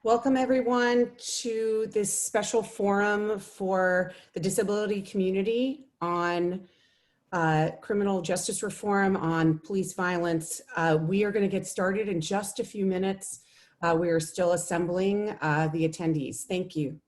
Welcome everyone to this special forum for the disability community on criminal justice reform, on police violence. We are going to get started in just a few minutes. We are still assembling the attendees. Thank you.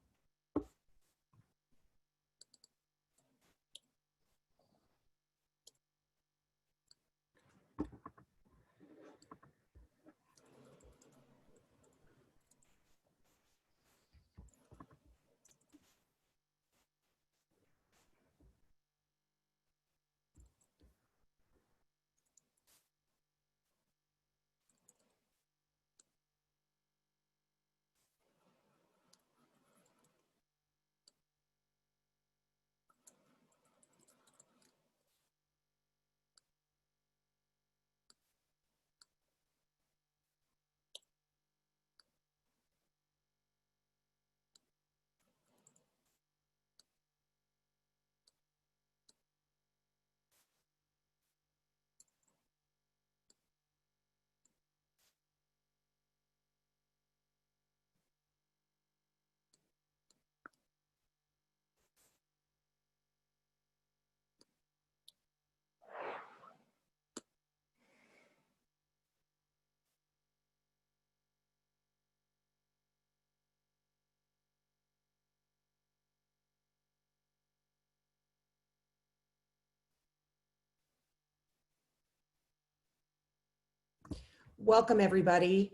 Welcome everybody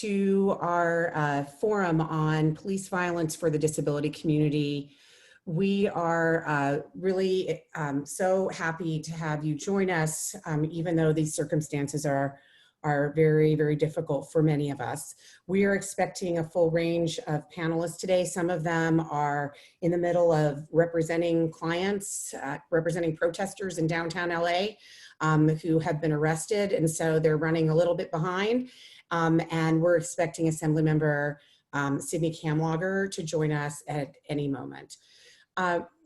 to our forum on police violence for the disability community. We are really so happy to have you join us, even though these circumstances are very, very difficult for many of us. We are expecting a full range of panelists today. Some of them are in the middle of representing clients, representing protesters in downtown LA who have been arrested, and so they're running a little bit behind. And we're expecting Assemblymember Sydney Kamlager to join us at any moment.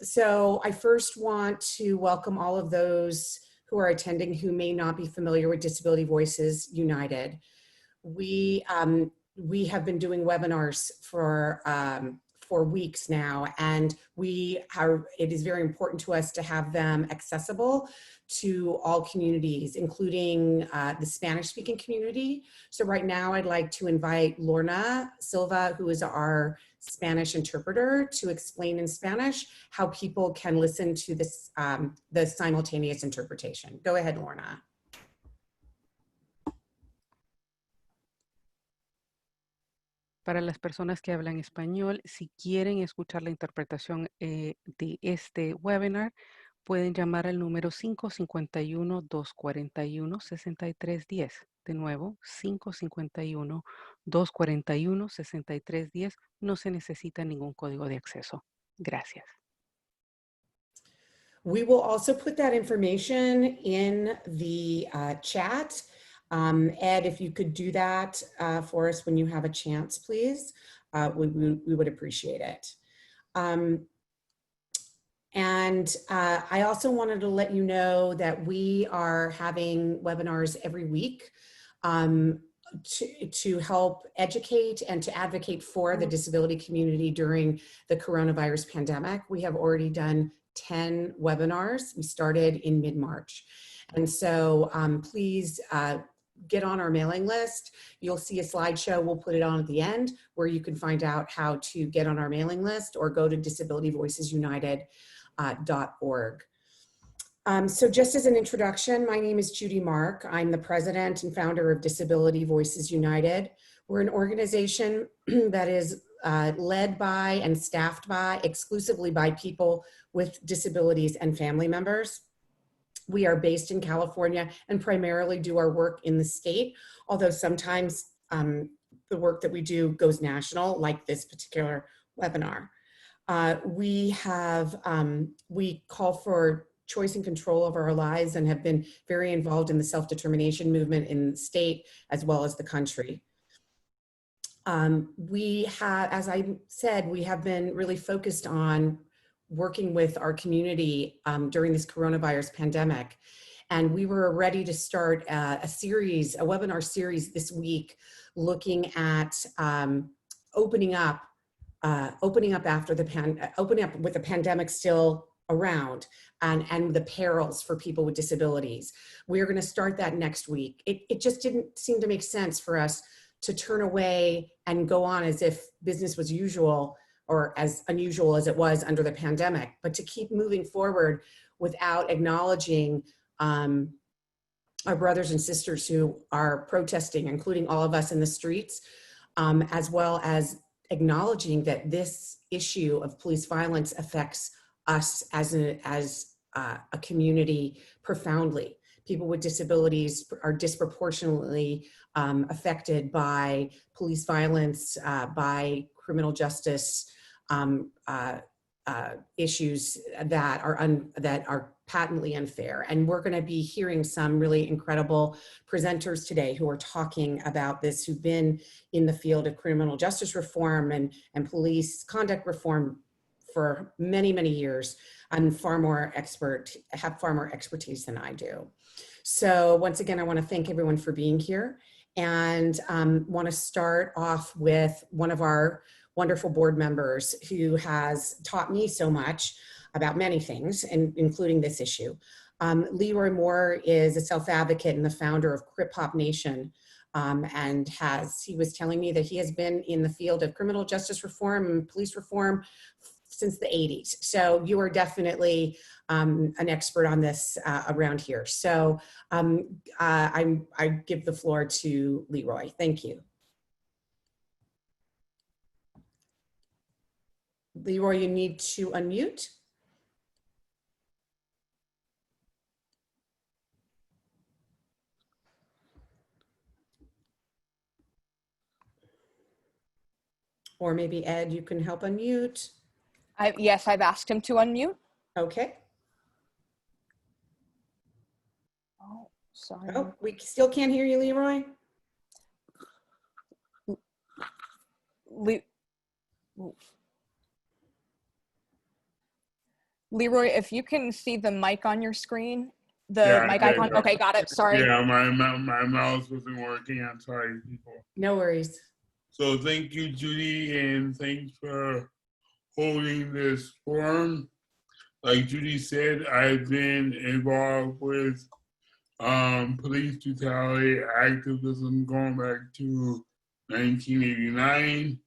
So I first want to welcome all of those who are attending who may not be familiar with Disability Voices United. We have been doing webinars for weeks now, and it is very important to us to have them accessible to all communities, including the Spanish-speaking community. So right now I'd like to invite Lorna Silva, who is our Spanish interpreter, to explain in Spanish how people can listen to this, the simultaneous interpretation. Go ahead, Lorna. Para las personas que hablan español, si quieren escuchar la interpretación de este webinar, pueden llamar al número 551-241-6310. De nuevo, 551-241-6310. No se necesita ningún código de acceso. Gracias. We will also put that information in the chat. Ed, if you could do that for us when you have a chance, please, we would appreciate it. And I also wanted to let you know that we are having webinars every week to help educate and to advocate for the disability community during the coronavirus pandemic. We have already done 10 webinars. We started in mid-March. And so please get on our mailing list. You'll see a slideshow, we'll put it on at the end, where you can find out how to get on our mailing list, or go to disabilityvoicesunited.org. So just as an introduction, my name is Judy Mark. I'm the president and founder of Disability Voices United. We're an organization that is led by and staffed by exclusively by people with disabilities and family members. We are based in California and primarily do our work in the state, although sometimes the work that we do goes national, like this particular webinar. We call for choice and control over our lives and have been very involved in the self-determination movement in the state as well as the country. We have, as I said, we have been really focused on working with our community during this coronavirus pandemic. And we were ready to start a webinar series this week looking at opening up after opening up with the pandemic still around, and the perils for people with disabilities. We're going to start that next week. It just didn't seem to make sense for us to turn away and go on as if business was usual, or as unusual as it was under the pandemic, but to keep moving forward without acknowledging our brothers and sisters who are protesting, including all of us in the streets, as well as acknowledging that this issue of police violence affects us as a community profoundly. People with disabilities are disproportionately affected by police violence, by criminal justice issues that are patently unfair. And we're going to be hearing some really incredible presenters today who are talking about this, who've been in the field of criminal justice reform and police conduct reform for many, many years, and have far more expertise than I do. So once again, I want to thank everyone for being here, and want to start off with one of our wonderful board members who has taught me so much about many things, including this issue. Leroy Moore is a self-advocate and the founder of Crip Hop Nation, and he was telling me that he has been in the field of criminal justice reform and police reform since the 80s. So you are definitely an expert on this around here. So I give the floor to Leroy. Thank you. Leroy, you need to unmute. Or maybe Ed, you can help unmute. Yes, I've asked him to unmute. Okay. Oh, sorry. Oh, we still can't hear you, Leroy. Leroy, if you can see the mic on your screen, the mic icon. Okay, got it. Sorry. Yeah, my mouse wasn't working. I'm sorry, people. No worries. So thank you, Judy, and thanks for holding this forum. Like Judy said, I've been involved with police brutality activism going back to 1989.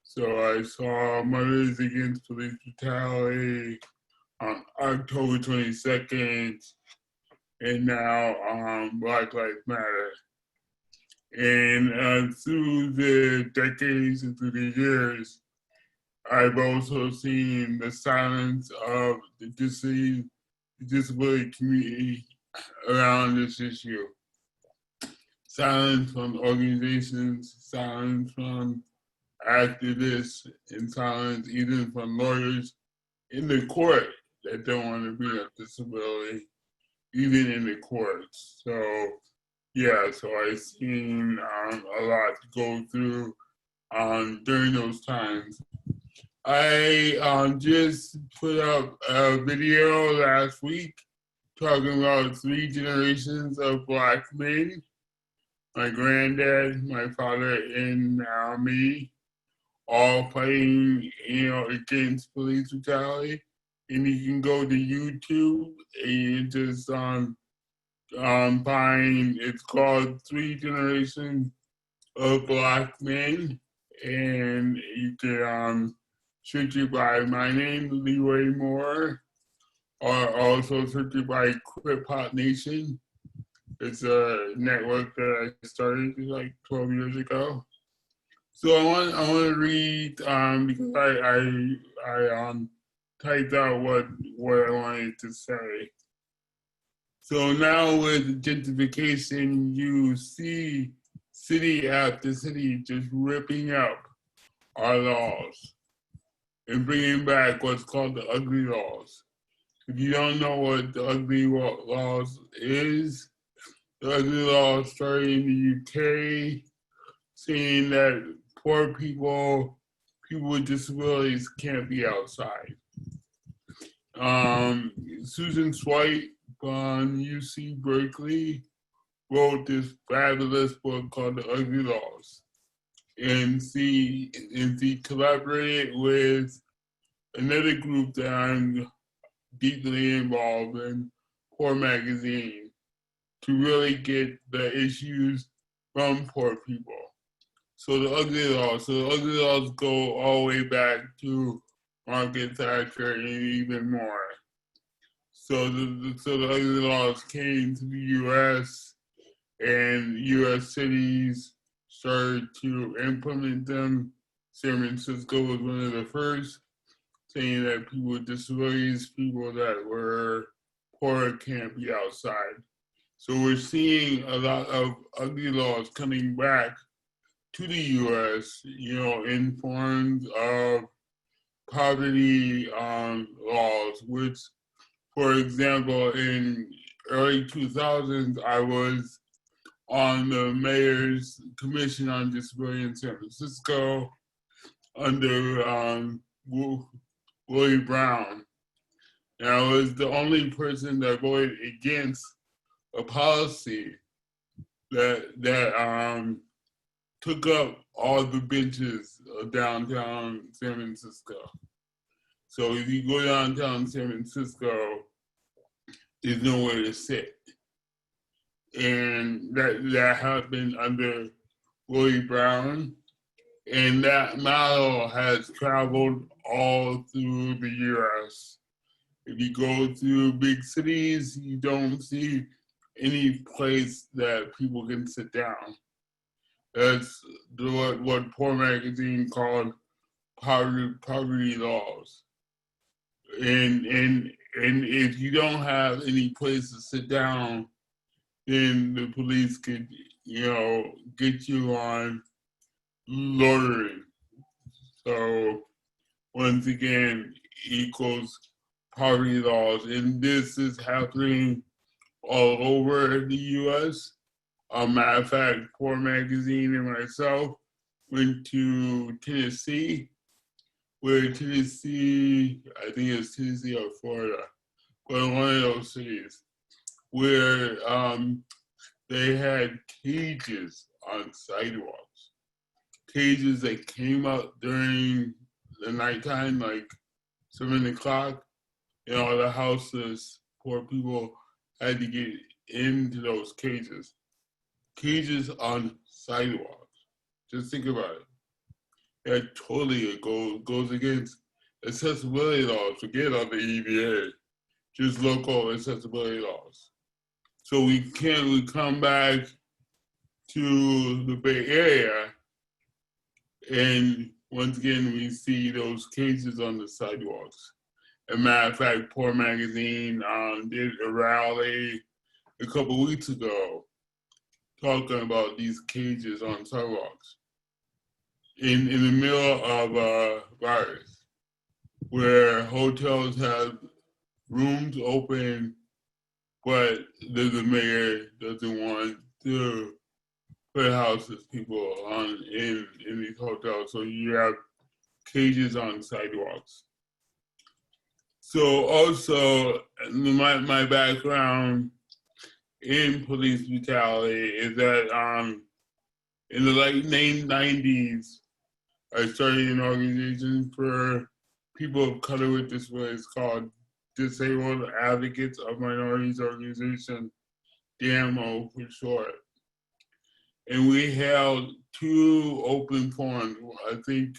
So I saw Mothers Against Police Brutality on October 22nd, and now Black Lives Matter. And through the decades and through the years, I've also seen the silence of the disability community around this issue. Silence from organizations, silence from activists, and silence even from lawyers in the court that don't want to bring up disability, even in the courts. So, yeah, so I've seen a lot to go through during those times. I just put up a video last week talking about 3 generations of Black men. My granddad, my father, and now me, all fighting, against police brutality. And you can go to YouTube and you just find, it's called 3 Generations of Black Men. And you can search it by my name, Leroy Moore, or also search it by Crip Hop Nation. It's a network that I started like 12 years ago. So I want to read because I typed out what I wanted to say. So now with gentrification, you see city after city just ripping up our laws and bringing back what's called the ugly laws. If you don't know what the ugly laws is, the ugly laws started in the UK, saying that poor people with disabilities can't be outside. Susan Swite from UC Berkeley wrote this fabulous book called The Ugly Laws. and see collaborated with another group that I'm deeply involved in, Poor Magazine, to really get the issues from poor people. So the ugly laws go all the way back to Margaret Thatcher and even more. So the ugly laws came to the U.S. and U.S. cities started to implement them. San Francisco was one of the first, saying that people with disabilities, people that were poor, can't be outside. So we're seeing a lot of ugly laws coming back to the U.S., in forms of poverty laws, which, for example, in early 2000s, I was on the Mayor's Commission on Disability in San Francisco under Willie Brown. And I was the only person that voted against a policy that took up all the benches of downtown San Francisco. So if you go downtown San Francisco, there's nowhere to sit. And that happened under Willie Brown. And that model has traveled all through the US. If you go through big cities, you don't see any place that people can sit down. That's what Poor Magazine called poverty laws. And if you don't have any place to sit down, then the police could, get you on loitering. So once again, equals poverty laws. And this is happening all over the US. Matter of fact, Poor Magazine and myself went to Tennessee, where Tennessee, I think it's Tennessee or Florida, but one of those cities, where they had cages on sidewalks. Cages that came up during the nighttime, like 7 o'clock, and all the houses, poor people had to get into those cages. Cages on sidewalks. Just think about it. That totally goes against accessibility laws. Forget all the EBA, just local accessibility laws. So we come back to the Bay Area, and once again we see those cages on the sidewalks. As a matter of fact, Poor Magazine did a rally a couple weeks ago talking about these cages on sidewalks in the middle of a virus, where hotels have rooms open, but the mayor doesn't want to put houses people on in these hotels, so you have cages on sidewalks. So also, my background in police brutality is that in the late 90s, I started an organization for people of color with disabilities called Disabled Advocates of Minorities Organization, DAMO for short. And we held 2 open forums. I think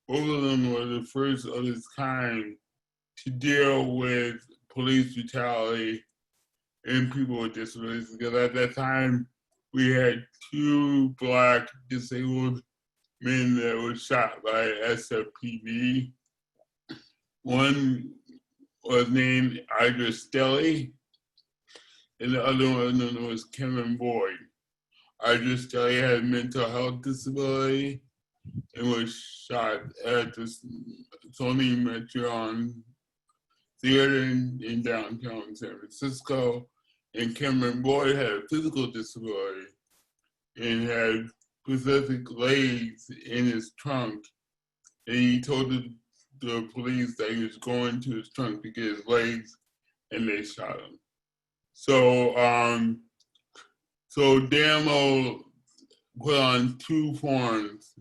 both of them were the first of its kind to deal with police brutality and people with disabilities. Because at that time, we had 2 Black disabled men that were shot by SFPD. One was named Idris Stelly, and the other one was Kevin Boyd. Idris Stelly had mental health disability and was shot at the Sony Metron Theater in downtown San Francisco. And Cameron Boyd had a physical disability and had prosthetic legs in his trunk. And he told the police that he was going to his trunk to get his legs, and they shot him. So, so DAMO put on 2 forums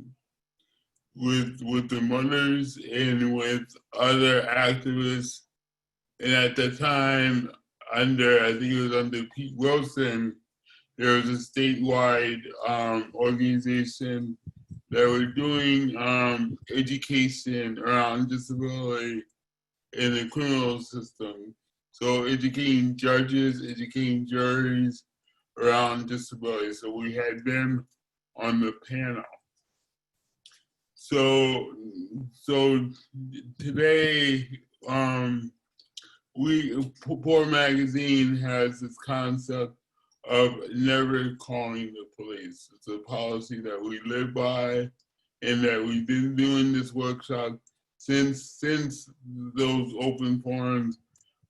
with the mothers and with other activists. And at the time, I think it was under Pete Wilson, there was a statewide organization that were doing education around disability in the criminal system. So educating judges, educating juries around disability. So we had them on the panel. So today, Poor Magazine has this concept of never calling the police. It's a policy that we live by and that we've been doing this workshop since those open forums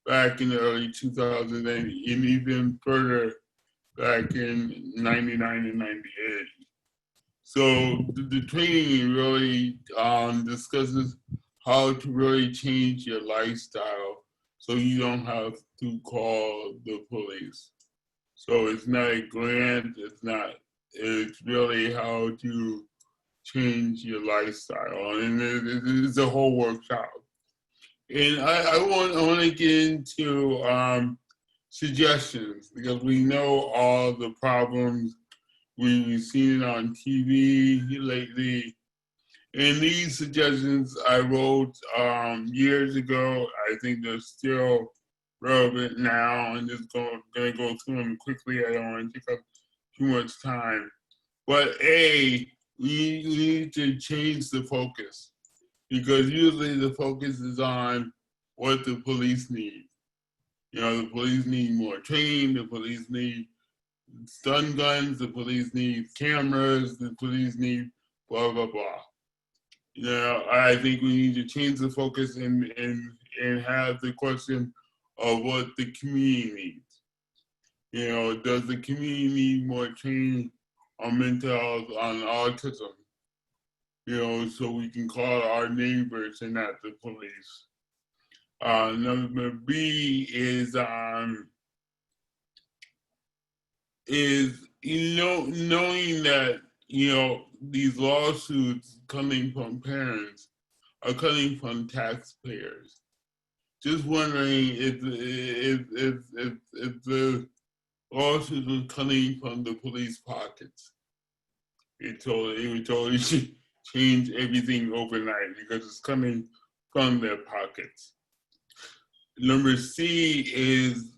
back in the early 2000s and even further back in 99 and 98. So the training really discusses how to really change your lifestyle so you don't have to call the police. So it's not a grant, it's really how to change your lifestyle. And it's a whole workshop. And I want to get into suggestions because we know all the problems. We've seen it on TV lately. And these suggestions I wrote years ago. I think they're still relevant now. I'm just going to go through them quickly. I don't want to take up too much time. But we need to change the focus because usually the focus is on what the police need. You know, the police need more training, the police need stun guns, the police need cameras, the police need blah, blah, blah. You know, I think we need to change the focus and have the question of what the community needs. You know, does the community need more training on mental health, on autism? You know, so we can call our neighbors and not the police. Number B is knowing that, you know, these lawsuits coming from parents are coming from taxpayers. Just wondering if the lawsuits are coming from the police pockets. It would totally change everything overnight because it's coming from their pockets. Number C is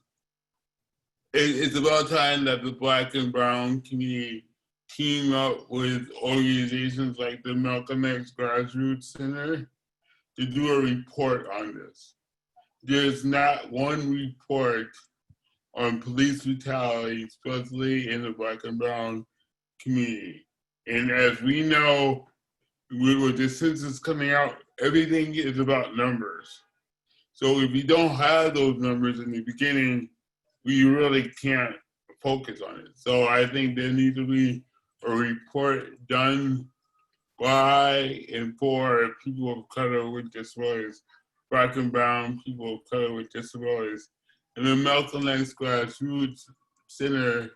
it's about time that the Black and Brown community team up with organizations like the Malcolm X Grassroots Center to do a report on this. There's not one report on police brutality, especially in the Black and Brown community. And as we know, with the census coming out, everything is about numbers. So if you don't have those numbers in the beginning, we really can't focus on it. So I think there needs to be a report done by and for people of color with disabilities, Black and Brown people of color with disabilities. And the Malcolm X Grassroots Center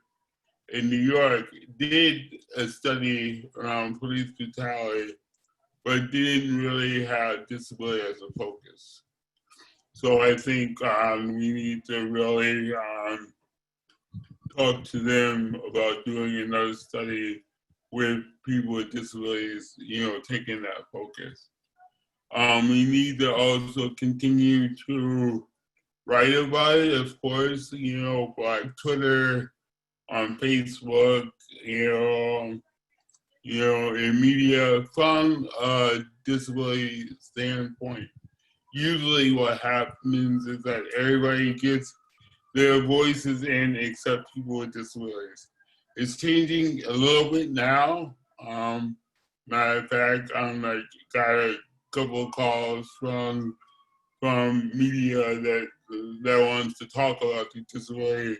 in New York did a study around police brutality, but didn't really have disability as a focus. So I think we need to really talk to them about doing another study with people with disabilities, you know, taking that focus. We need to also continue to write about it, of course, you know, like Twitter, on Facebook, you know, in media from a disability standpoint. Usually what happens is that everybody gets their voices in except people with disabilities. It's changing a little bit now. Matter of fact, I got a couple of calls from media that wants to talk about the disability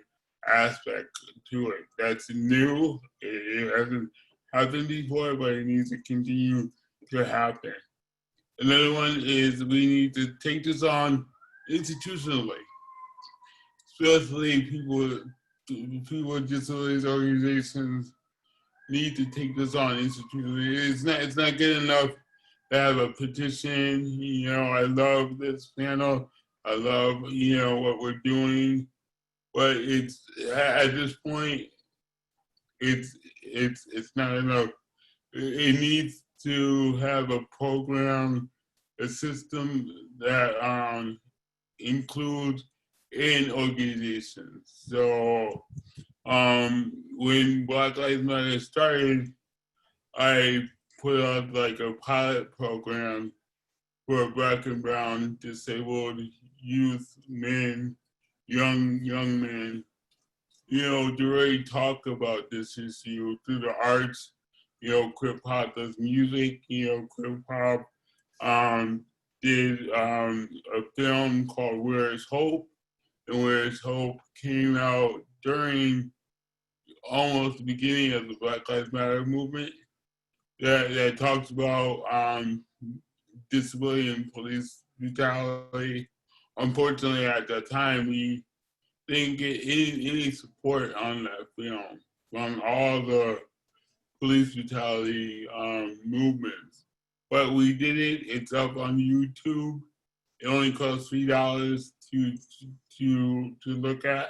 aspect to it. That's new. It hasn't happened before, but it needs to continue to happen. Another one is we need to take this on institutionally, especially people with disabilities organizations need to take this on institutionally. It's not good enough to have a petition. You know, I love this panel. I love, you know, what we're doing, but it's at this point, it's not enough. It needs to have a program, a system that includes in organizations. So when Black Lives Matter started, I put out like a pilot program for Black and brown disabled youth, men, young men, you know, to really talk about this issue through the arts. You know, Crip Hop does music, you know, Crip Hop did a film called Where is Hope? And Where is Hope came out during almost the beginning of the Black Lives Matter movement that talks about disability and police brutality. Unfortunately, at that time, we didn't get any support on that film from all the police brutality movements. But we did it. It's up on YouTube. It only costs $3 to look at.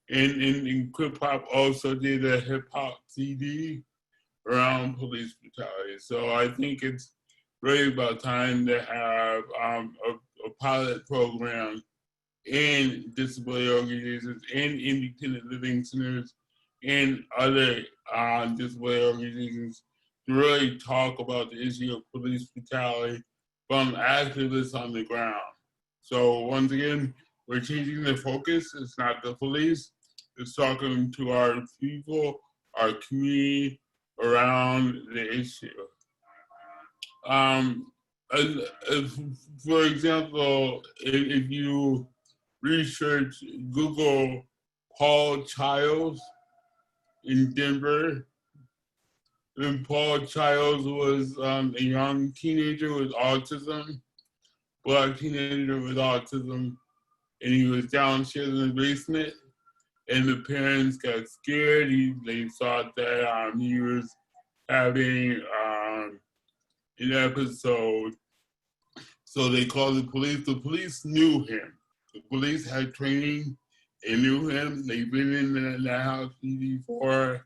And Crip Hop also did a hip hop CD around police brutality. So I think it's really about time to have a pilot program in disability organizations, in independent living centers, and other disability organizations to really talk about the issue of police brutality from activists on the ground. So once again, we're changing the focus. It's not the police. It's talking to our people, our community around the issue. For example, if you research, Google Paul Childs in Denver, and Paul Childs was a young teenager with autism, Black teenager with autism, and he was downstairs in the basement, and the parents got scared. They thought that he was having an episode, so they called the police. The police knew him. The police had training. They knew him. They've been in that house before.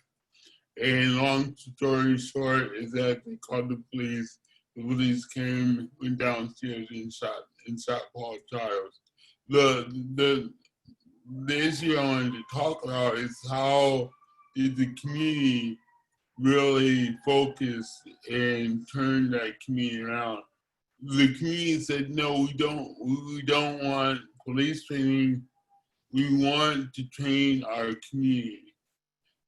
And long story short is that they called the police. The police came, went downstairs and shot Paul Childs. The issue I wanted to talk about is how did the community really focus and turn that community around. The community said, no, we don't want police training. We want to train our community.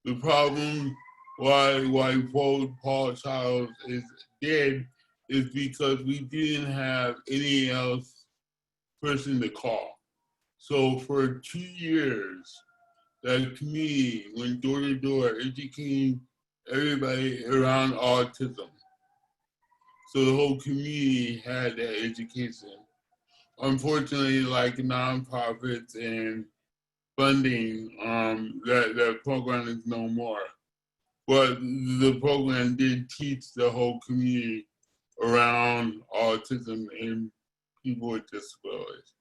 The problem why Paul Childs is dead is because we didn't have any else person to call. So for 2 years, that community went door to door educating everybody around autism. So the whole community had that education. Unfortunately, like nonprofits and funding, that program is no more. But the program did teach the whole community around autism and people with disabilities.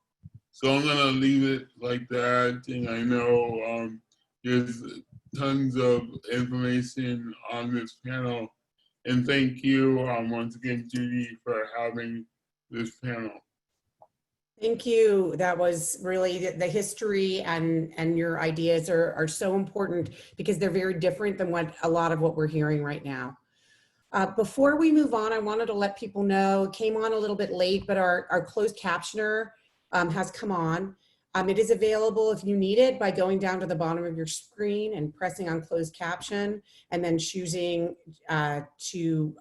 So I'm gonna leave it like that, and I know there's tons of information on this panel. And thank you once again, Judy, for having this panel. Thank you. That was really the history, and your ideas are so important because they're very different than what a lot of what we're hearing right now. Before we move on, I wanted to let people know, it came on a little bit late, but our closed captioner has come on. It is available if you need it by going down to the bottom of your screen and pressing on closed caption and then choosing to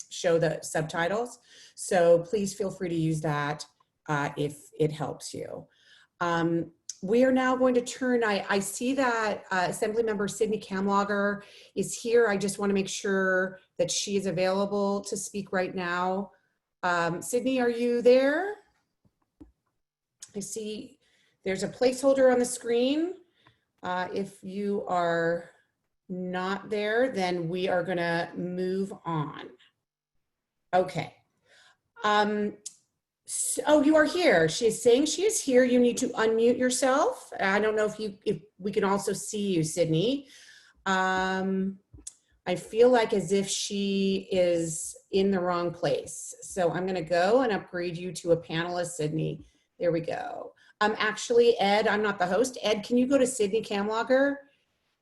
show the subtitles. So please feel free to use that if it helps you. We are now going to turn, I see that Assemblymember Sydney Kamlager is here. I just want to make sure that she is available to speak right now. Sydney, are you there? I see there's a placeholder on the screen. If you are not there, then we are going to move on. Okay. Oh, you are here. She's saying she is here. You need to unmute yourself. I don't know if we can also see you, Sydney. I feel like as if she is in the wrong place. So I'm going to go and upgrade you to a panelist, Sydney. There we go. Actually, Ed, I'm not the host. Ed, can you go to Sydney Kamlager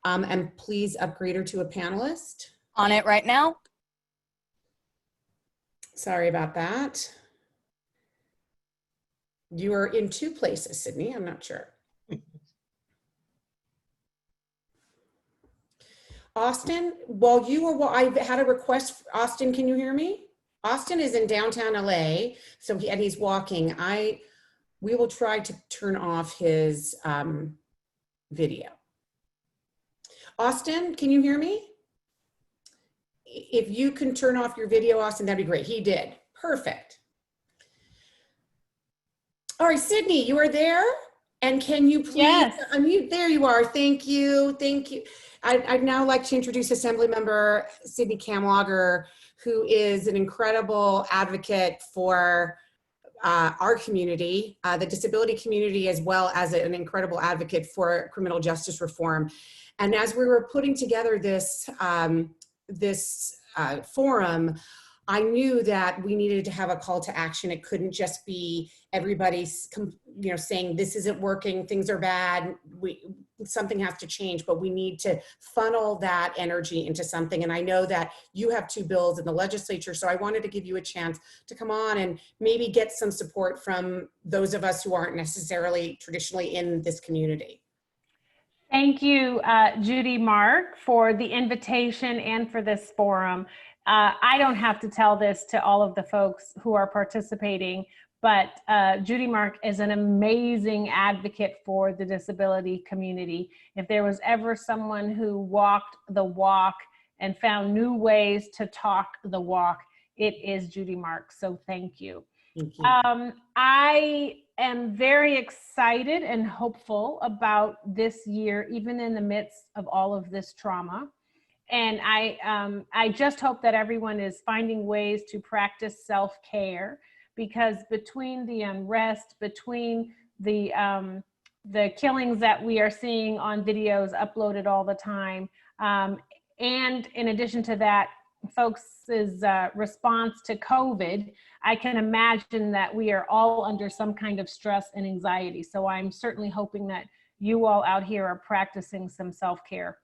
and please upgrade her to a panelist? On it right now. Sorry about that. You are in two places, Sydney. I'm not sure. Austin, I had a request. Austin, can you hear me? Austin is in downtown LA, so he's walking. We will try to turn off his video. Austin, can you hear me? If you can turn off your video, Austin, that'd be great. He did. Perfect. All right, Sydney, you are there? And can you please unmute? There you are. Thank you. Thank you. I'd now like to introduce Assemblymember Sydney Kamlager, who is an incredible advocate for our community, the disability community, as well as an incredible advocate for criminal justice reform. And as we were putting together this, forum, I knew that we needed to have a call to action. It couldn't just be everybody, saying this isn't working, things are bad, something has to change, but we need to funnel that energy into something. And I know that you have two bills in the legislature, so I wanted to give you a chance to come on and maybe get some support from those of us who aren't necessarily traditionally in this community. Thank you, Judy Mark, for the invitation and for this forum. I don't have to tell this to all of the folks who are participating, but Judy Mark is an amazing advocate for the disability community. If there was ever someone who walked the walk and found new ways to talk the walk, it is Judy Mark. So thank you. Thank you. I am very excited and hopeful about this year, even in the midst of all of this trauma. And I just hope that everyone is finding ways to practice self-care, because between the unrest, between the killings that we are seeing on videos uploaded all the time, and in addition to that, folks' response to COVID, I can imagine that we are all under some kind of stress and anxiety. So I'm certainly hoping that you all out here are practicing some self-care.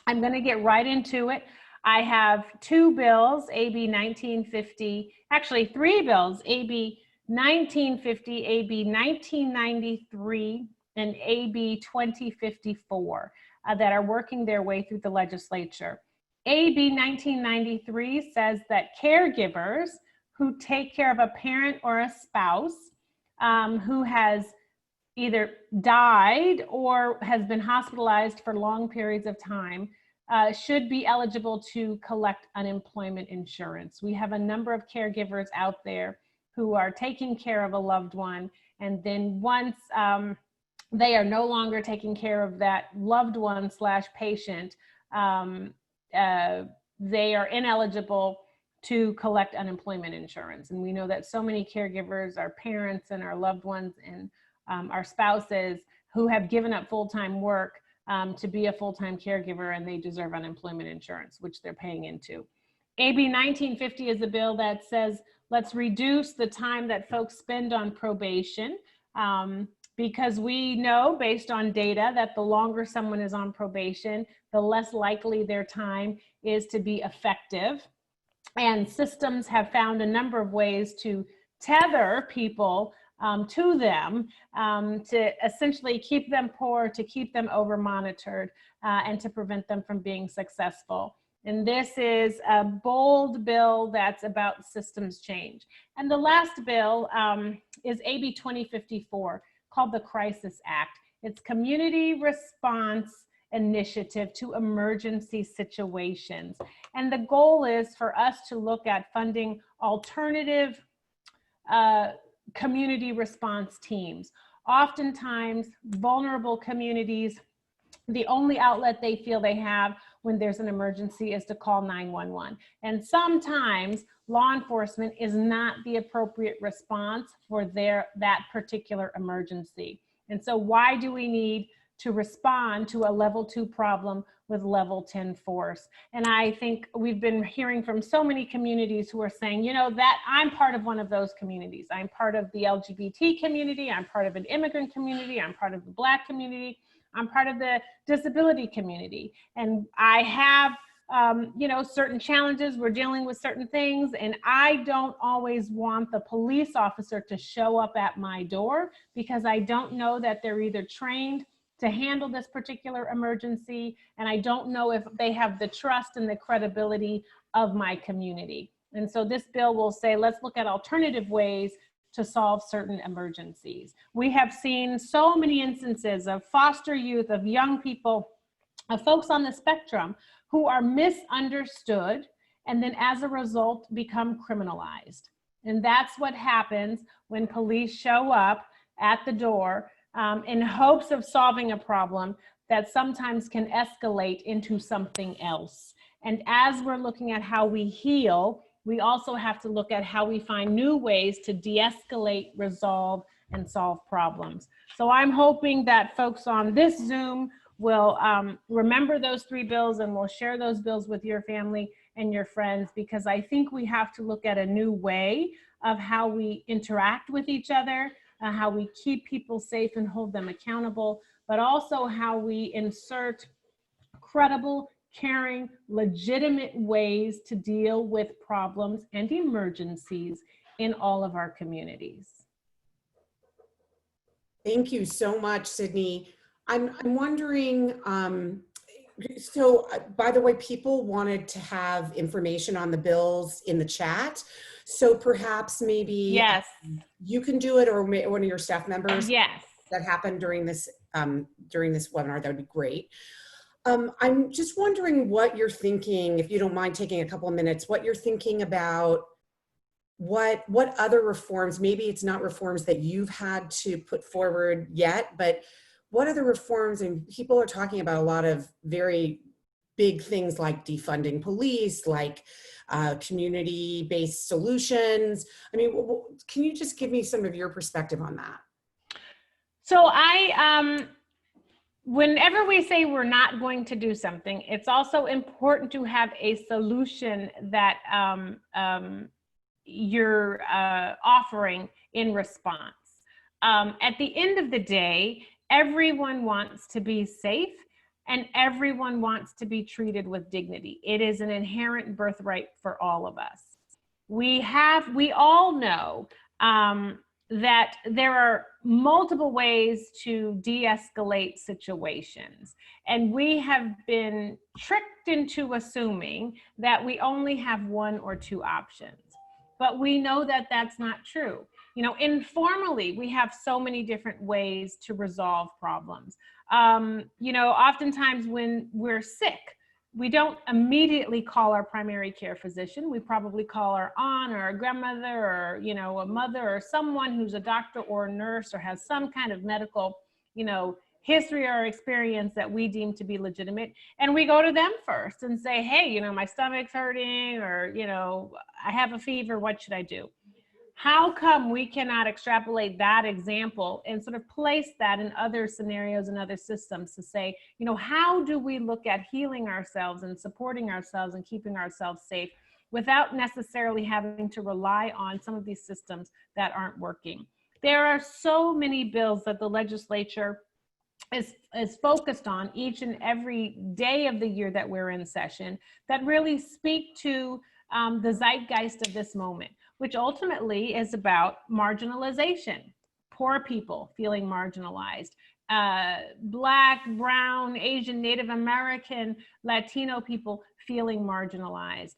I'm going to get right into it. I have two bills, AB 1950, actually three bills, AB 1950, AB 1993, and AB 2054 that are working their way through the legislature. AB 1993 says that caregivers who take care of a parent or a spouse who has either died or has been hospitalized for long periods of time should be eligible to collect unemployment insurance. We have a number of caregivers out there who are taking care of a loved one, and then once they are no longer taking care of that loved one / patient, they are ineligible to collect unemployment insurance. And we know that so many caregivers, our parents and our loved ones and our spouses who have given up full-time work to be a full-time caregiver, and they deserve unemployment insurance, which they're paying into. AB 1950 is a bill that says, let's reduce the time that folks spend on probation, because we know based on data that the longer someone is on probation, the less likely their time is to be effective. And systems have found a number of ways to tether people to them, to essentially keep them poor, to keep them over monitored, and to prevent them from being successful. And this is a bold bill that's about systems change. And the last bill is AB 2054, called the Crisis Act. It's Community Response Initiative to Emergency Situations. And the goal is for us to look at funding alternative community response teams. Oftentimes, vulnerable communities, the only outlet they feel they have when there's an emergency is to call 911. And sometimes law enforcement is not the appropriate response for that particular emergency. And so why do we need to respond to a level 2 problem with level 10 force? And I think we've been hearing from so many communities who are saying, you know, that I'm part of one of those communities. I'm part of the LGBT community. I'm part of an immigrant community. I'm part of the Black community. I'm part of the disability community. And I have, you know, certain challenges. We're dealing with certain things. And I don't always want the police officer to show up at my door because I don't know that they're either trained to handle this particular emergency, and I don't know if they have the trust and the credibility of my community. And so this bill will say, let's look at alternative ways to solve certain emergencies. We have seen so many instances of foster youth, of young people, of folks on the spectrum who are misunderstood and then as a result become criminalized. And that's what happens when police show up at the door in hopes of solving a problem that sometimes can escalate into something else. And as we're looking at how we heal, we also have to look at how we find new ways to de-escalate, resolve, and solve problems. So I'm hoping that folks on this Zoom will remember those 3 bills and will share those bills with your family and your friends, because I think we have to look at a new way of how we interact with each other, how we keep people safe and hold them accountable, but also how we insert credible, caring, legitimate ways to deal with problems and emergencies in all of our communities. Thank you so much, Sydney. I'm wondering, so by the way, people wanted to have information on the bills in the chat. So perhaps maybe yes, you can do it, or one of your staff members. Yes. That happened during this webinar. That would be great. I'm just wondering what you're thinking, if you don't mind taking a couple of minutes, what you're thinking about what other reforms, maybe it's not reforms that you've had to put forward yet, but what other reforms, and people are talking about a lot of very big things like defunding police, like community-based solutions. I mean, can you just give me some of your perspective on that? So whenever we say we're not going to do something, it's also important to have a solution that you're offering in response. At the end of the day, everyone wants to be safe and everyone wants to be treated with dignity. It is an inherent birthright for all of us. We all know that there are multiple ways to de-escalate situations. And we have been tricked into assuming that we only have 1 or 2 options. But we know that that's not true. You know, informally, we have so many different ways to resolve problems. You know, oftentimes when we're sick, we don't immediately call our primary care physician. We probably call our aunt or a grandmother or, you know, a mother or someone who's a doctor or a nurse or has some kind of medical, you know, history or experience that we deem to be legitimate. And we go to them first and say, hey, you know, my stomach's hurting, or, you know, I have a fever, what should I do? How come we cannot extrapolate that example and sort of place that in other scenarios and other systems to say, you know, how do we look at healing ourselves and supporting ourselves and keeping ourselves safe without necessarily having to rely on some of these systems that aren't working? There are so many bills that the legislature is focused on each and every day of the year that we're in session that really speak to the zeitgeist of this moment, which ultimately is about marginalization, poor people feeling marginalized, Black, Brown, Asian, Native American, Latino people feeling marginalized,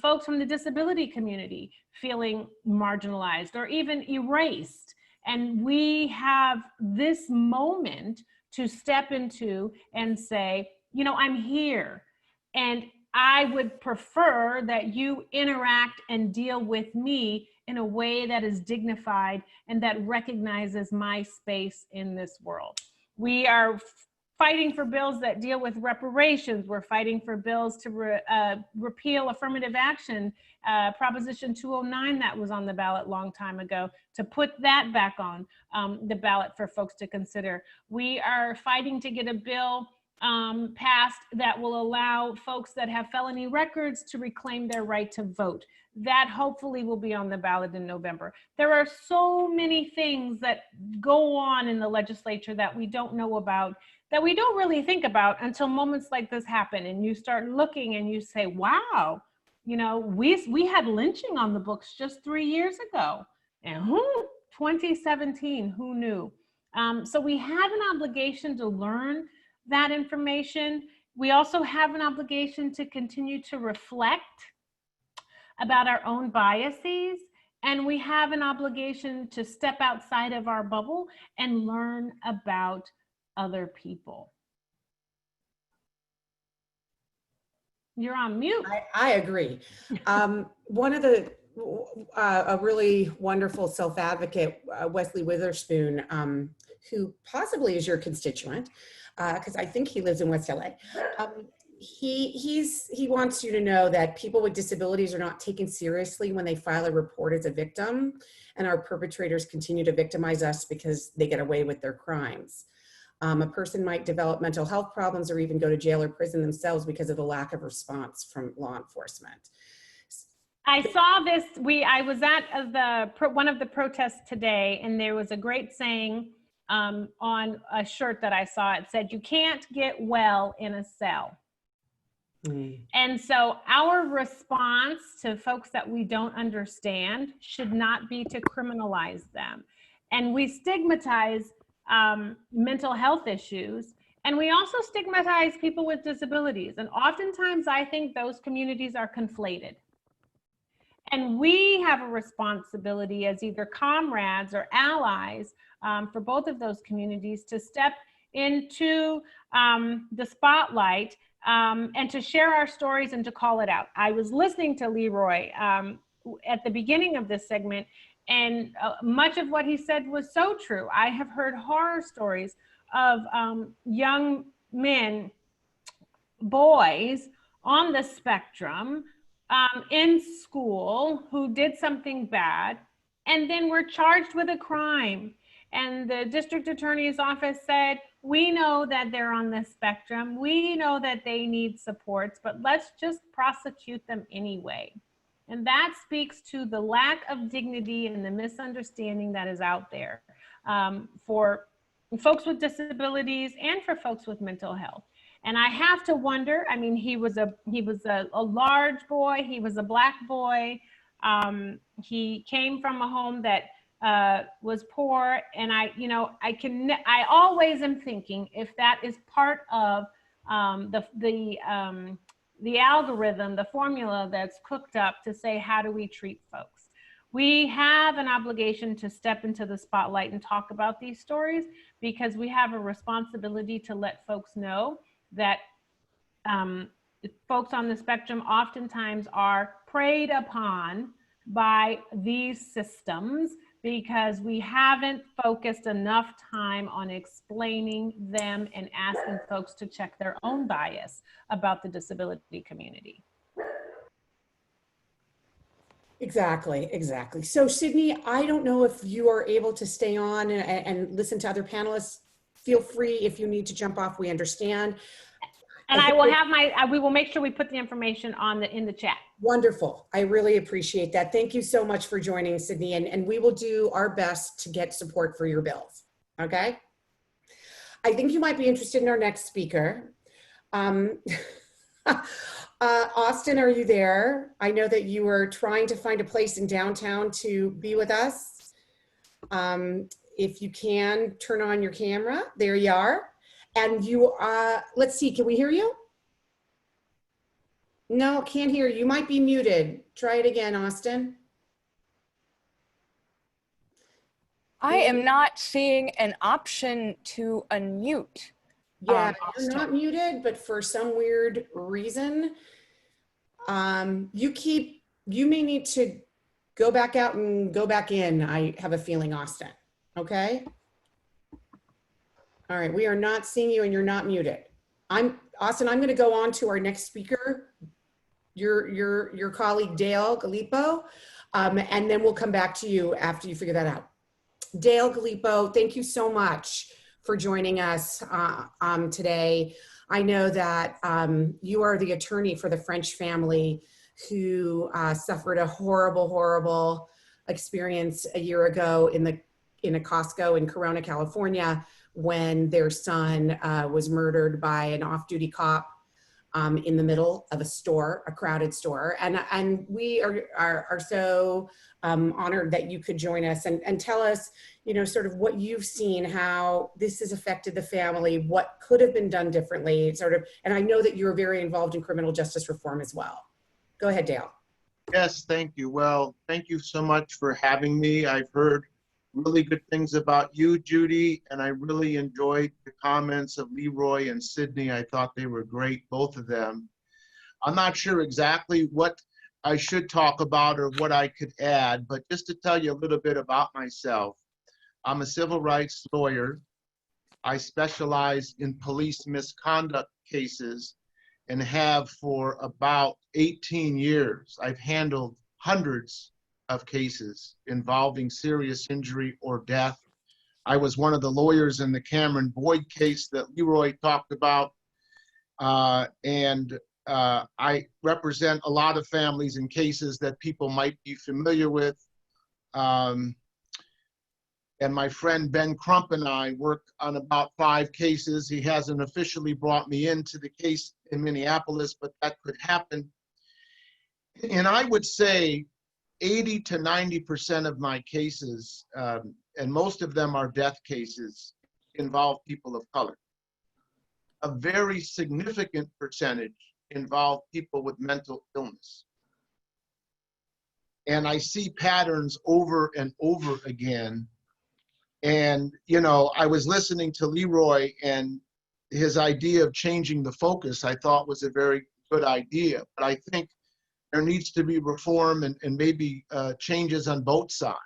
folks from the disability community feeling marginalized or even erased. And we have this moment to step into and say, you know, I'm here, and I would prefer that you interact and deal with me in a way that is dignified and that recognizes my space in this world. We are fighting for bills that deal with reparations. We're fighting for bills to repeal affirmative action, Proposition 209 that was on the ballot a long time ago, to put that back on the ballot for folks to consider. We are fighting to get a bill passed that will allow folks that have felony records to reclaim their right to vote. That hopefully will be on the ballot in November. There are so many things that go on in the legislature that we don't know about, that we don't really think about until moments like this happen, and you start looking and you say, wow, you know, we had lynching on the books just 3 years ago, and 2017, who knew? So we have an obligation to learn that information. We also have an obligation to continue to reflect about our own biases, and we have an obligation to step outside of our bubble and learn about other people. You're on mute. I agree. One of the, a really wonderful self-advocate, Wesley Witherspoon, who possibly is your constituent, because I think he lives in West LA. He wants you to know that people with disabilities are not taken seriously when they file a report as a victim, and our perpetrators continue to victimize us because they get away with their crimes. A person might develop mental health problems or even go to jail or prison themselves because of the lack of response from law enforcement. I saw this, I was at one of the protests today, and there was a great saying on a shirt that I saw. It said, "You can't get well in a cell." And so our response to folks that we don't understand should not be to criminalize them. And we stigmatize mental health issues, and we also stigmatize people with disabilities. And oftentimes I think those communities are conflated. And we have a responsibility as either comrades or allies for both of those communities to step into the spotlight and to share our stories and to call it out. I was listening to Leroy at the beginning of this segment, and much of what he said was so true. I have heard horror stories of young men, boys on the spectrum in school who did something bad and then were charged with a crime. And the district attorney's office said, we know that they're on the spectrum. We know that they need supports, but let's just prosecute them anyway. And that speaks to the lack of dignity and the misunderstanding that is out there for folks with disabilities and for folks with mental health. And I have to wonder, I mean, he was a large boy, he was a Black boy. He came from a home that was poor, and I always am thinking if that is part of the algorithm, the formula that's cooked up to say, how do we treat folks? We have an obligation to step into the spotlight and talk about these stories, because we have a responsibility to let folks know that folks on the spectrum oftentimes are preyed upon by these systems because we haven't focused enough time on explaining them and asking folks to check their own bias about the disability community. Exactly, exactly. So Sydney, I don't know if you are able to stay on and listen to other panelists. Feel free if you need to jump off, we understand. And I will have we will make sure we put the information in the chat. Wonderful. I really appreciate that. Thank you so much for joining, Sydney. And we will do our best to get support for your bills. Okay. I think you might be interested in our next speaker. Austin, are you there? I know that you were trying to find a place in downtown to be with us. If you can, turn on your camera. There you are. And you, let's see, can we hear you? No, can't hear you. You might be muted. Try it again, Austin. I am not seeing an option to unmute. Yeah, you're not muted, but for some weird reason, you may need to go back out and go back in. I have a feeling, Austin. Okay. All right, we are not seeing you and you're not muted. Austin, I'm going to go on to our next speaker, your colleague Dale Galipo, and then we'll come back to you after you figure that out. Dale Galipo, thank you so much for joining us today. I know that you are the attorney for the French family who suffered a horrible experience a year ago in a Costco in Corona, California, when their son was murdered by an off-duty cop in the middle of a store, a crowded store. And we are so honored that you could join us and tell us, you know, sort of what you've seen, how this has affected the family, what could have been done differently, sort of. And I know that you're very involved in criminal justice reform as well. Go ahead, Dale. Yes, thank you. Well, thank you so much for having me. I've heard really good things about you, Judy, and I really enjoyed the comments of Leroy and Sydney. I thought they were great, both of them. I'm not sure exactly what I should talk about or what I could add, but just to tell you a little bit about myself. I'm a civil rights lawyer. I specialize in police misconduct cases and have for about 18 years. I've handled hundreds of cases involving serious injury or death. I was one of the lawyers in the Cameron Boyd case that Leroy talked about. I represent a lot of families and cases that people might be familiar with. And my friend Ben Crump and I work on about 5 cases. He hasn't officially brought me into the case in Minneapolis, but that could happen. And I would say 80 to 90% of my cases, and most of them are death cases, involve people of color. A very significant percentage involve people with mental illness. And I see patterns over and over again. And, you know, I was listening to Leroy, and his idea of changing the focus I thought was a very good idea. But I think there needs to be reform and maybe changes on both sides.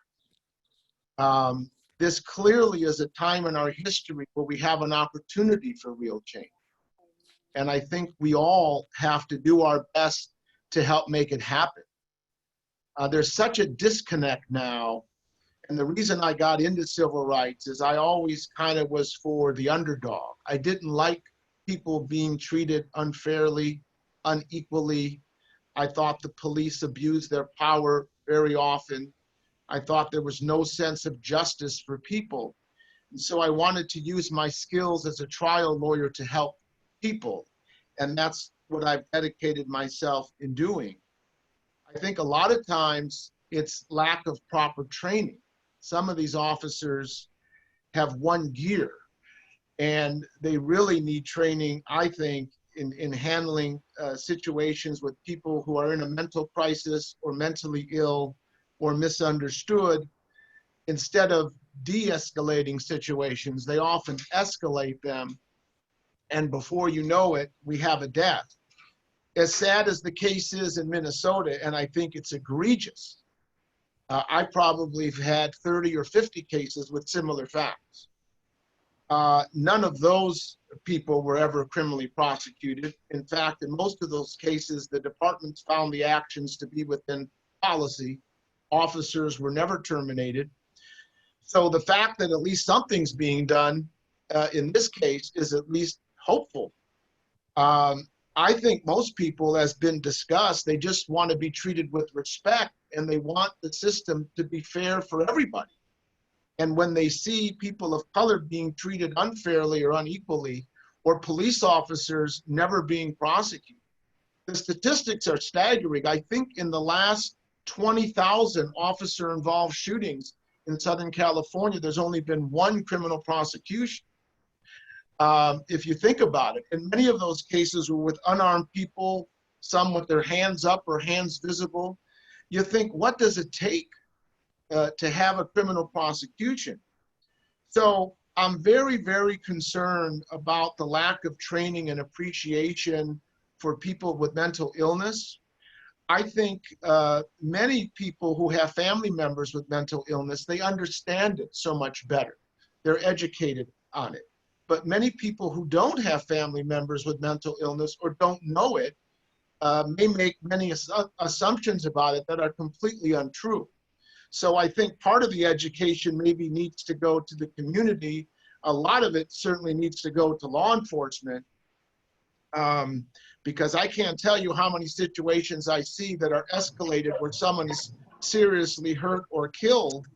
This clearly is a time in our history where we have an opportunity for real change. And I think we all have to do our best to help make it happen. There's such a disconnect now. And the reason I got into civil rights is I always kind of was for the underdog. I didn't like people being treated unfairly, unequally. I thought the police abused their power very often. I thought there was no sense of justice for people. And so I wanted to use my skills as a trial lawyer to help people. And that's what I've dedicated myself in doing. I think a lot of times it's lack of proper training. Some of these officers have one gear, and they really need training, I think, in handling situations with people who are in a mental crisis or mentally ill or misunderstood. Instead of de-escalating situations, they often escalate them, and before you know it, we have a death. As sad as the case is in Minnesota, and I think it's egregious, I probably have had 30 or 50 cases with similar facts. None of those people were ever criminally prosecuted. In fact, in most of those cases, the departments found the actions to be within policy. Officers were never terminated. So the fact that at least something's being done in this case is at least hopeful. I think most people, as been discussed, they just want to be treated with respect, and they want the system to be fair for everybody. And when they see people of color being treated unfairly or unequally, or police officers never being prosecuted, the statistics are staggering. I think in the last 20,000 officer-involved shootings in Southern California, there's only been 1 criminal prosecution. If you think about it, and many of those cases were with unarmed people, some with their hands up or hands visible. You think, what does it take to have a criminal prosecution? So I'm very, very concerned about the lack of training and appreciation for people with mental illness. I think many people who have family members with mental illness, they understand it so much better. They're educated on it. but many people who don't have family members with mental illness or don't know it may make many assumptions about it that are completely untrue. So I think part of the education maybe needs to go to the community. A lot of it certainly needs to go to law enforcement, because I can't tell you how many situations I see that are escalated where someone is seriously hurt or killed.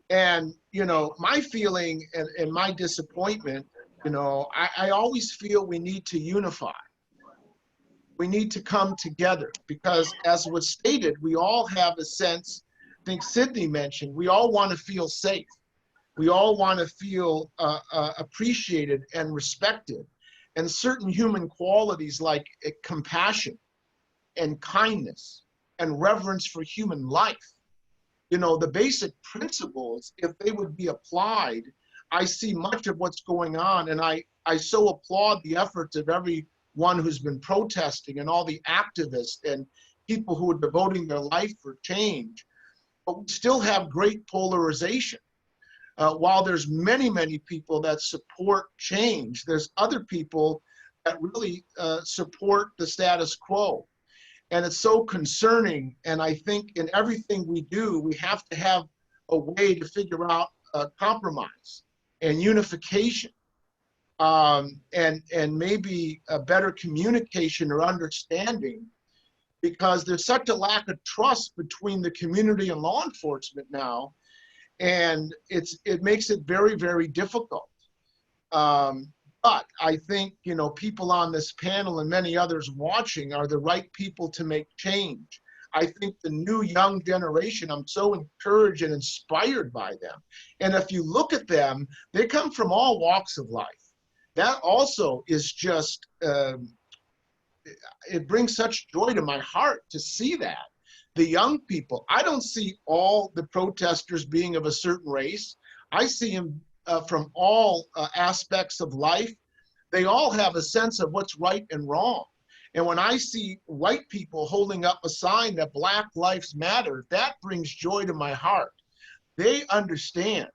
And, you know, my feeling and my disappointment, you know, I always feel we need to unify. We need to come together because, as was stated, we all have a sense, I think Sydney mentioned, we all want to feel safe. We all want to feel appreciated and respected. And certain human qualities like compassion and kindness and reverence for human life, you know, the basic principles, if they would be applied, I see much of what's going on. And I so applaud the efforts of everyone who's been protesting and all the activists and people who are devoting their life for change. But we still have great polarization. While there's many, many people that support change, there's other people that really support the status quo. And it's so concerning. And I think in everything we do, we have to have a way to figure out compromise and unification, and maybe a better communication or understanding, because there's such a lack of trust between the community and law enforcement now. And it makes it very, very difficult. But I think, you know, people on this panel and many others watching are the right people to make change. I think the new young generation, I'm so encouraged and inspired by them. And if you look at them, they come from all walks of life. That also is just, it brings such joy to my heart to see that. The young people, I don't see all the protesters being of a certain race. I see them from all aspects of life. They all have a sense of what's right and wrong. And when I see white people holding up a sign that Black Lives Matter, that brings joy to my heart. They understand.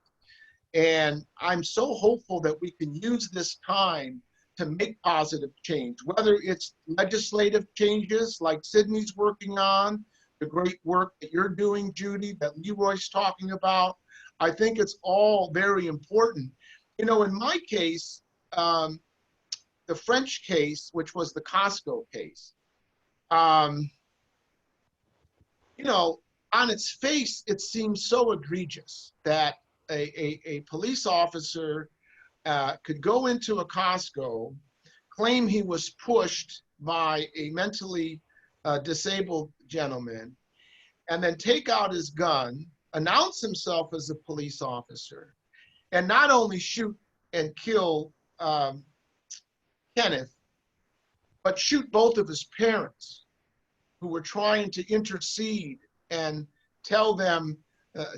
And I'm so hopeful that we can use this time to make positive change, whether it's legislative changes like Sydney's working on, the great work that you're doing, Judy, that Leroy's talking about. I think it's all very important. You know, in my case, the French case, which was the Costco case, you know, on its face, it seems so egregious that a police officer could go into a Costco, claim he was pushed by a mentally disabled gentleman, and then take out his gun, announce himself as a police officer, and not only shoot and kill Kenneth, but shoot both of his parents who were trying to intercede and tell them,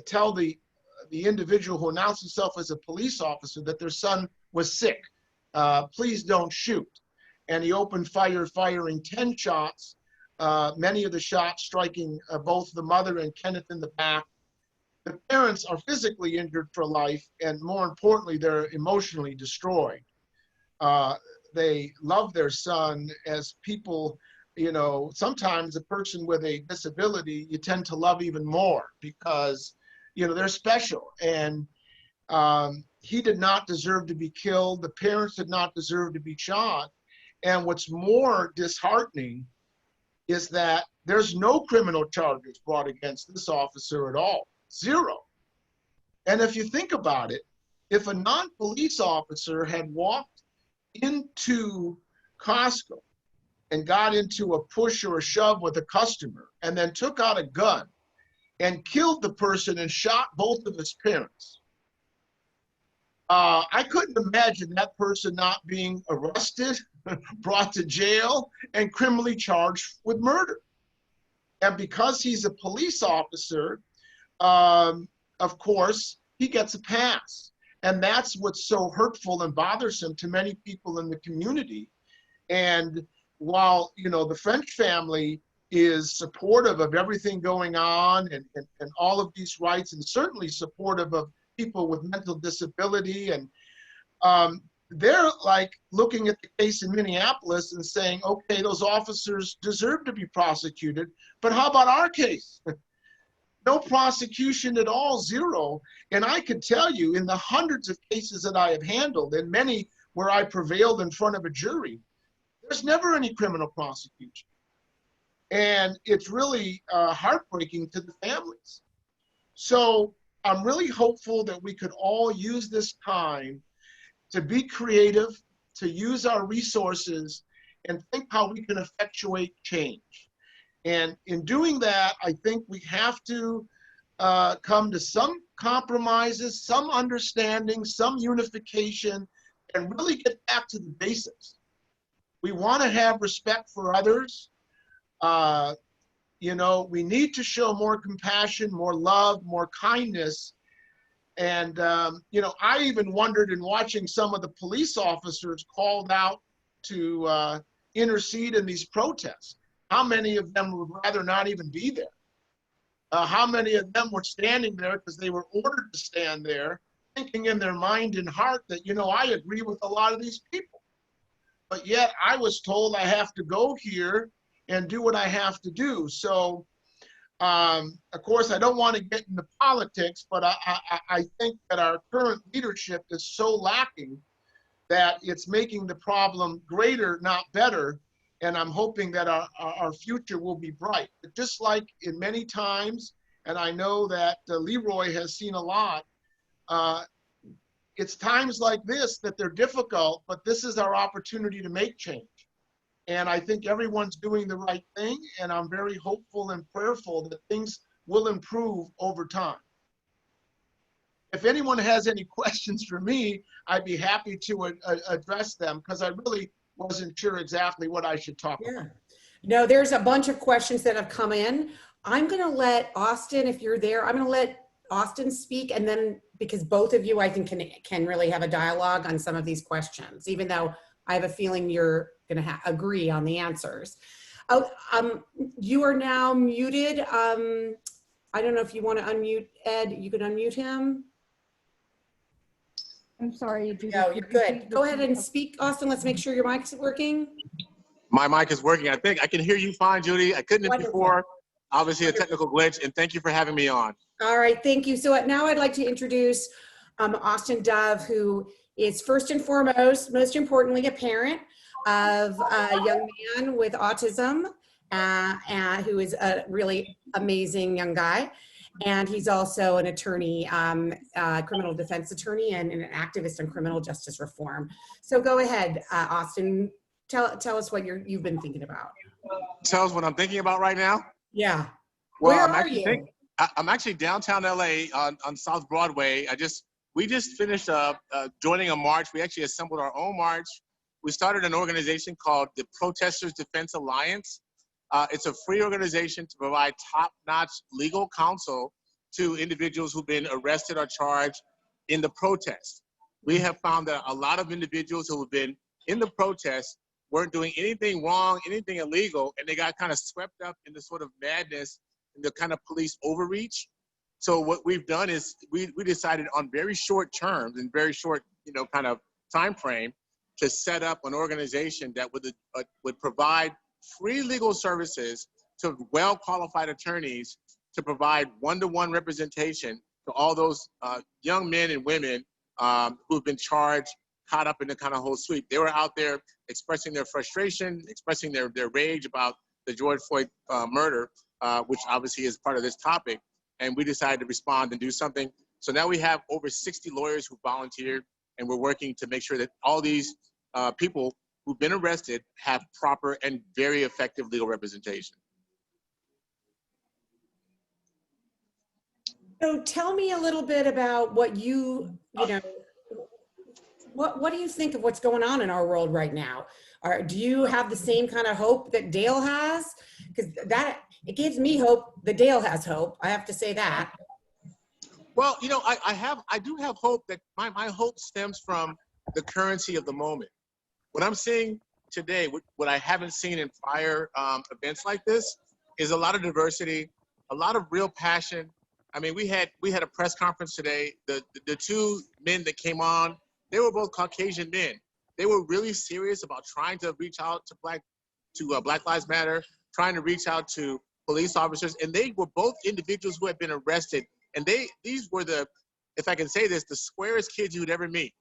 tell the individual who announced himself as a police officer that their son was sick. Please don't shoot. And he opened fire, firing 10 shots, many of the shots striking both the mother and Kenneth in the back. The parents are physically injured for life, and more importantly, they're emotionally destroyed. They love their son as people, you know, sometimes a person with a disability, you tend to love even more because, you know, they're special. And he did not deserve to be killed. The parents did not deserve to be shot. And what's more disheartening is that there's no criminal charges brought against this officer at all. Zero. And if you think about it, if a non-police officer had walked into Costco and got into a push or a shove with a customer and then took out a gun and killed the person and shot both of his parents, I couldn't imagine that person not being arrested, brought to jail, and criminally charged with murder. And because he's a police officer, of course, he gets a pass. And that's what's so hurtful and bothersome to many people in the community. And while, you know, the French family is supportive of everything going on and all of these rights, and certainly supportive of people with mental disability, and they're like looking at the case in Minneapolis and saying, okay, those officers deserve to be prosecuted, but how about our case? No prosecution at all, zero. And I could tell you in the hundreds of cases that I have handled, and many where I prevailed in front of a jury, there's never any criminal prosecution. And it's really heartbreaking to the families. So I'm really hopeful that we could all use this time to be creative, to use our resources, and think how we can effectuate change. And in doing that, I think we have to come to some compromises, some understanding, some unification, and really get back to the basics. We want to have respect for others. You know, we need to show more compassion, more love, more kindness. And, you know, I even wondered in watching some of the police officers called out to intercede in these protests, how many of them would rather not even be there? How many of them were standing there because they were ordered to stand there, thinking in their mind and heart that, you know, I agree with a lot of these people. But yet I was told I have to go here and do what I have to do. So, of course, I don't want to get into politics, but I think that our current leadership is so lacking that it's making the problem greater, not better. And I'm hoping that our future will be bright. But just like in many times, and I know that Leroy has seen a lot, it's times like this that they're difficult, but this is our opportunity to make change. And I think everyone's doing the right thing, and I'm very hopeful and prayerful that things will improve over time. If anyone has any questions for me, I'd be happy to address them, because I really wasn't sure exactly what I should talk about. No, there's a bunch of questions that have come in. I'm going to let Austin, if you're there, I'm going to let Austin speak, and then because both of you, I think, can really have a dialogue on some of these questions, even though I have a feeling you're going to agree on the answers. You are now muted. I don't know if you want to unmute Ed. You can unmute him. I'm sorry. No, you're good. Go ahead and speak, Austin. Let's make sure your mic's working. My mic is working. I think I can hear you fine, Judy. I couldn't Wonderful. before. Obviously, a technical glitch, and thank you for having me on. All right, thank you. So now I'd like to introduce Austin Dove, who is first and foremost, most importantly, a parent of a young man with autism, who is a really amazing young guy. And he's also an attorney, criminal defense attorney, and an activist on criminal justice reform. So go ahead, Austin, tell us what you've been thinking about. Tell us what I'm thinking about right now? Yeah. Well, Where are you? I'm actually downtown LA on South Broadway. We just finished joining a march. We actually assembled our own march. We started an organization called the Protesters Defense Alliance. It's a free organization to provide top-notch legal counsel to individuals who've been arrested or charged in the protest. We have found that a lot of individuals who have been in the protest weren't doing anything wrong, anything illegal, and they got kind of swept up in the sort of madness and the kind of police overreach. So what we've done is we decided on very short terms and very short, kind of time frame to set up an organization that would provide free legal services to well-qualified attorneys to provide one-to-one representation to all those young men and women who've been charged, caught up in the kind of whole sweep. They were out there expressing their frustration, expressing their rage about the George Floyd murder, which obviously is part of this topic. And we decided to respond and do something. So now we have over 60 lawyers who volunteered, and we're working to make sure that all these people who've been arrested have proper and very effective legal representation. So tell me a little bit about what what do you think of what's going on in our world right now? Do you have the same kind of hope that Dale has? Because it gives me hope that Dale has hope. I have to say that. Well, I do have hope that my hope stems from the currency of the moment. What I'm seeing today, what I haven't seen in prior events like this, is a lot of diversity, a lot of real passion. I mean, we had a press conference today. The two men that came on, They were both Caucasian men. They were really serious about trying to reach out to Black Lives Matter, trying to reach out to police officers, and they were both individuals who had been arrested. And these were the, if I can say this, the squarest kids you would ever meet.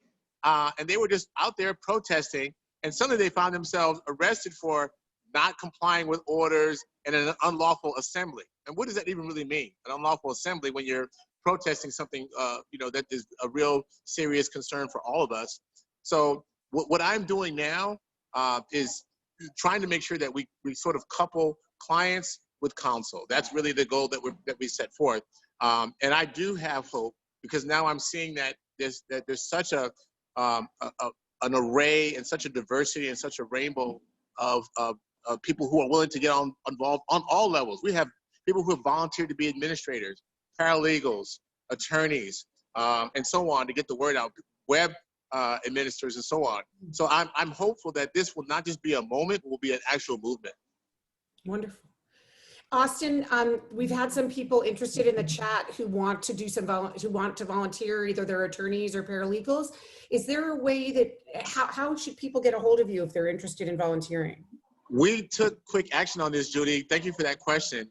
And they were just out there protesting, and suddenly they found themselves arrested for not complying with orders and an unlawful assembly. And what does that even really mean? An unlawful assembly when you're protesting something, that is a real serious concern for all of us. So what I'm doing now is trying to make sure that we sort of couple clients with counsel. That's really the goal that we set forth. And I do have hope, because now I'm seeing that there's such an array and such a diversity and such a rainbow of people who are willing to get involved on all levels. We have people who have volunteered to be administrators, paralegals, attorneys, and so on, to get the word out, web administrators and so on. So I'm hopeful that this will not just be a moment, it will be an actual movement. Wonderful. Austin, we've had some people interested in the chat who want to do who want to volunteer, either they're attorneys or paralegals. Is there a way that, how should people get a hold of you if they're interested in volunteering? We took quick action on this, Judy. Thank you for that question.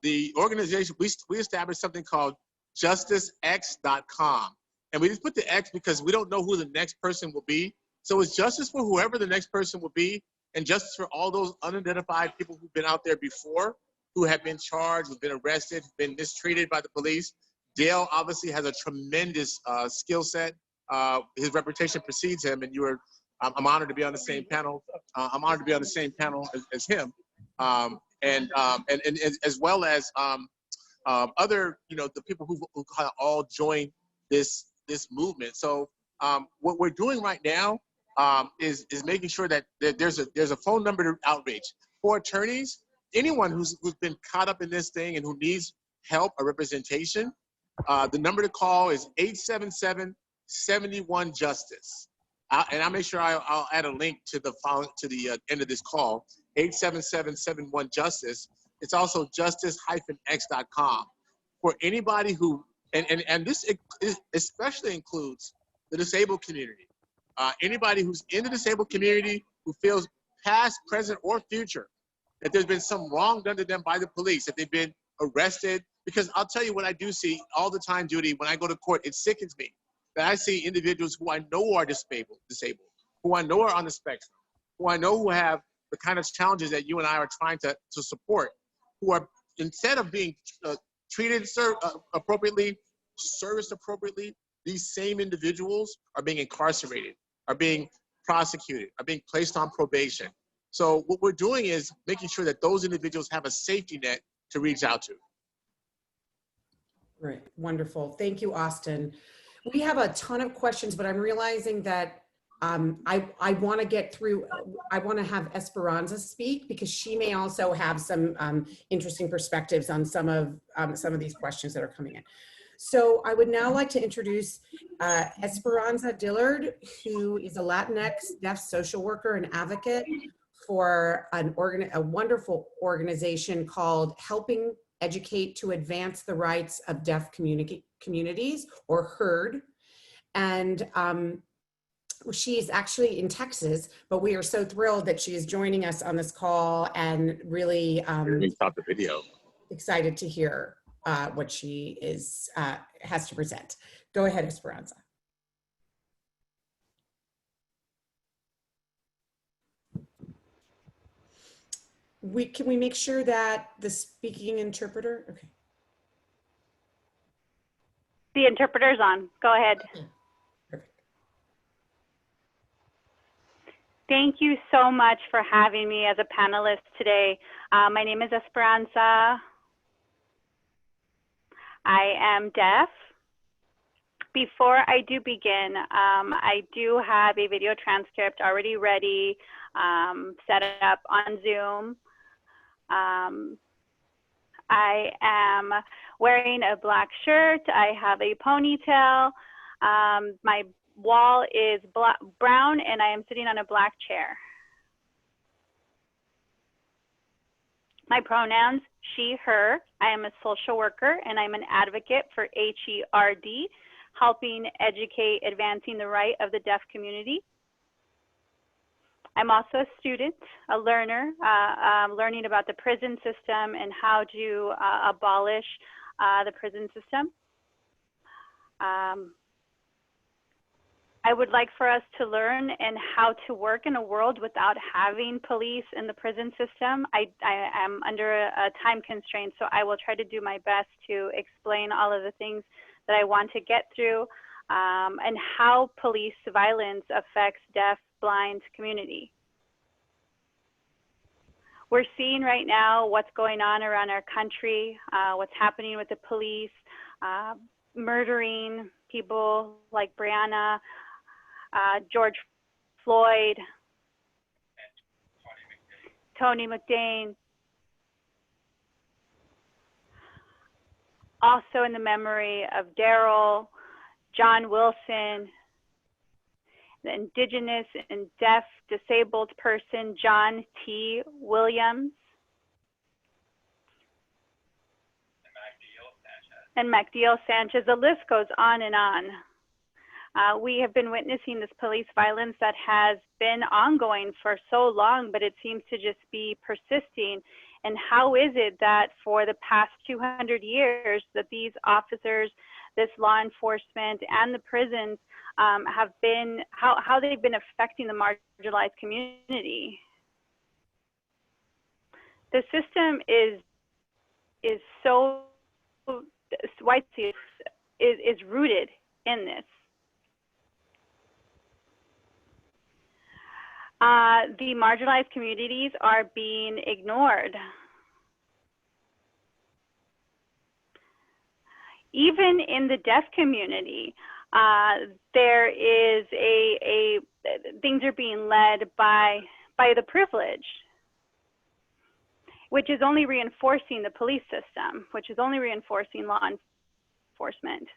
The organization, we established something called justicex.com. And we just put the X because we don't know who the next person will be. So it's justice for whoever the next person will be, and justice for all those unidentified people who've been out there before, who have been charged, who've been arrested, been mistreated by the police. Dale obviously has a tremendous skill set. His reputation precedes him, and I'm honored to be on the same panel. I'm honored to be on the same panel as him, and as well as other, the people who kind of all joined this movement. So what we're doing right now is making sure that there's a phone number to outreach for attorneys. Anyone who's been caught up in this thing and who needs help or representation, the number to call is 877-71-JUSTICE. And I'll make sure I'll add a link to the end of this call, 877-71-JUSTICE. It's also justice-x.com. For anybody who, and this especially includes the disabled community. Anybody who's in the disabled community who feels past, present, or future that there's been some wrong done to them by the police, that they've been arrested. Because I'll tell you what I do see all the time, Judy, when I go to court, it sickens me that I see individuals who I know are disabled, who I know are on the spectrum, who I know who have the kind of challenges that you and I are trying to support, who are, instead of being treated appropriately, serviced appropriately, these same individuals are being incarcerated, are being prosecuted, are being placed on probation. So what we're doing is making sure that those individuals have a safety net to reach out to. Right, wonderful. Thank you, Austin. We have a ton of questions, but I'm realizing that I want to get through, I want to have Esperanza speak, because she may also have some interesting perspectives on some of these questions that are coming in. So I would now like to introduce Esperanza Dillard, who is a Latinx deaf social worker and advocate for a wonderful organization called Helping Educate to Advance the Rights of Deaf Communities, or HEARD. And she's actually in Texas, but we are so thrilled that she is joining us on this call, and really Stop the video. Excited to hear what she has to present. Go ahead, Esperanza. Can we make sure that the speaking interpreter, okay. The interpreter's on, go ahead. Perfect. Thank you so much for having me as a panelist today. My name is Esperanza. I am deaf. Before I do begin, I do have a video transcript already ready, set up on Zoom. I am wearing a black shirt. I have a ponytail. My wall is brown, and I am sitting on a black chair. My pronouns, she, her. I am a social worker, and I'm an advocate for HERD, helping educate, advancing the right of the deaf community. I'm also a student, a learner, learning about the prison system and how to abolish the prison system. I would like for us to learn and how to work in a world without having police in the prison system. I am under a time constraint, so I will try to do my best to explain all of the things that I want to get through, and how police violence affects deaf, blind community. We're seeing right now what's going on around our country, what's happening with the police, murdering people like Breonna, George Floyd, Tony McDane. Also in the memory of Daryl, John Wilson, the Indigenous and deaf disabled person, John T. Williams, and MacDiel Sanchez. The list goes on and on. We have been witnessing this police violence that has been ongoing for so long, but it seems to just be persisting. And how is it that for the past 200 years that these officers, this law enforcement, and the prisons have been, how they've been affecting the marginalized community? The system is so, white is rooted in this. The marginalized communities are being ignored. Even in the deaf community, there is things are being led by the privileged, which is only reinforcing the police system, which is only reinforcing law enforcement.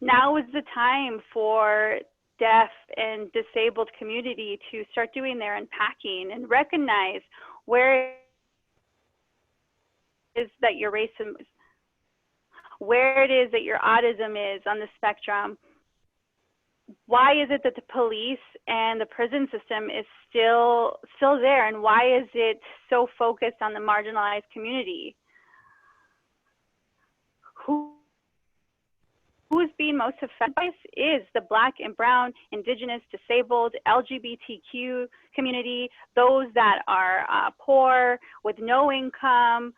Now is the time for deaf and disabled community to start doing their unpacking and recognize where it is that your racism is, where it is that your autism is on the spectrum. Why is it that the police and the prison system is still there, and why is it so focused on the marginalized community? Who is being most affected by this is the Black and Brown, Indigenous, disabled, LGBTQ community, those that are poor, with no income.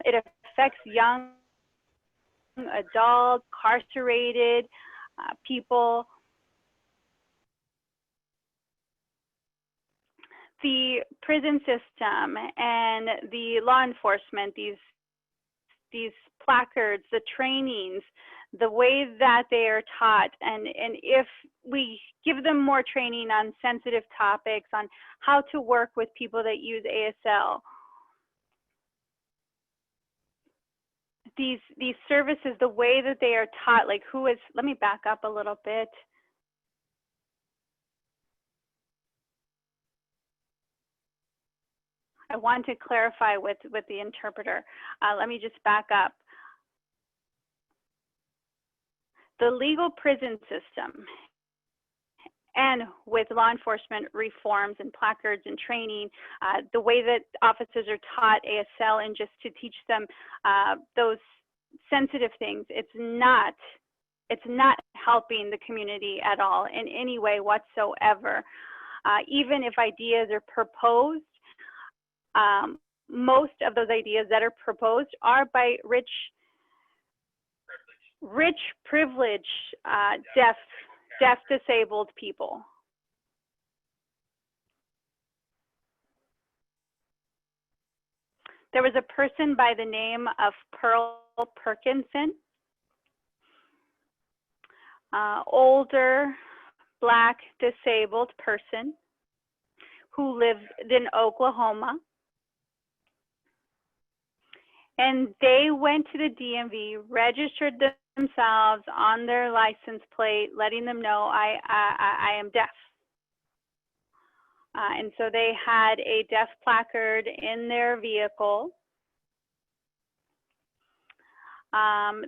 It affects young adults, incarcerated people. The prison system and the law enforcement, these placards, the trainings, the way that they are taught, and if we give them more training on sensitive topics, on how to work with people that use ASL, these services, the way that they are taught, like who is, let me back up a little bit. I want to clarify with the interpreter. Let me just back up. The legal prison system, and with law enforcement reforms and placards and training, the way that officers are taught ASL and just to teach them those sensitive things, it's not helping the community at all in any way whatsoever. Even if ideas are proposed, most of those ideas that are proposed are by rich, privileged, deaf, disabled people. There was a person by the name of Pearl Perkinson, older, Black, disabled person who lived in Oklahoma. And they went to the DMV, registered themselves on their license plate, letting them know I am deaf. And so they had a deaf placard in their vehicle.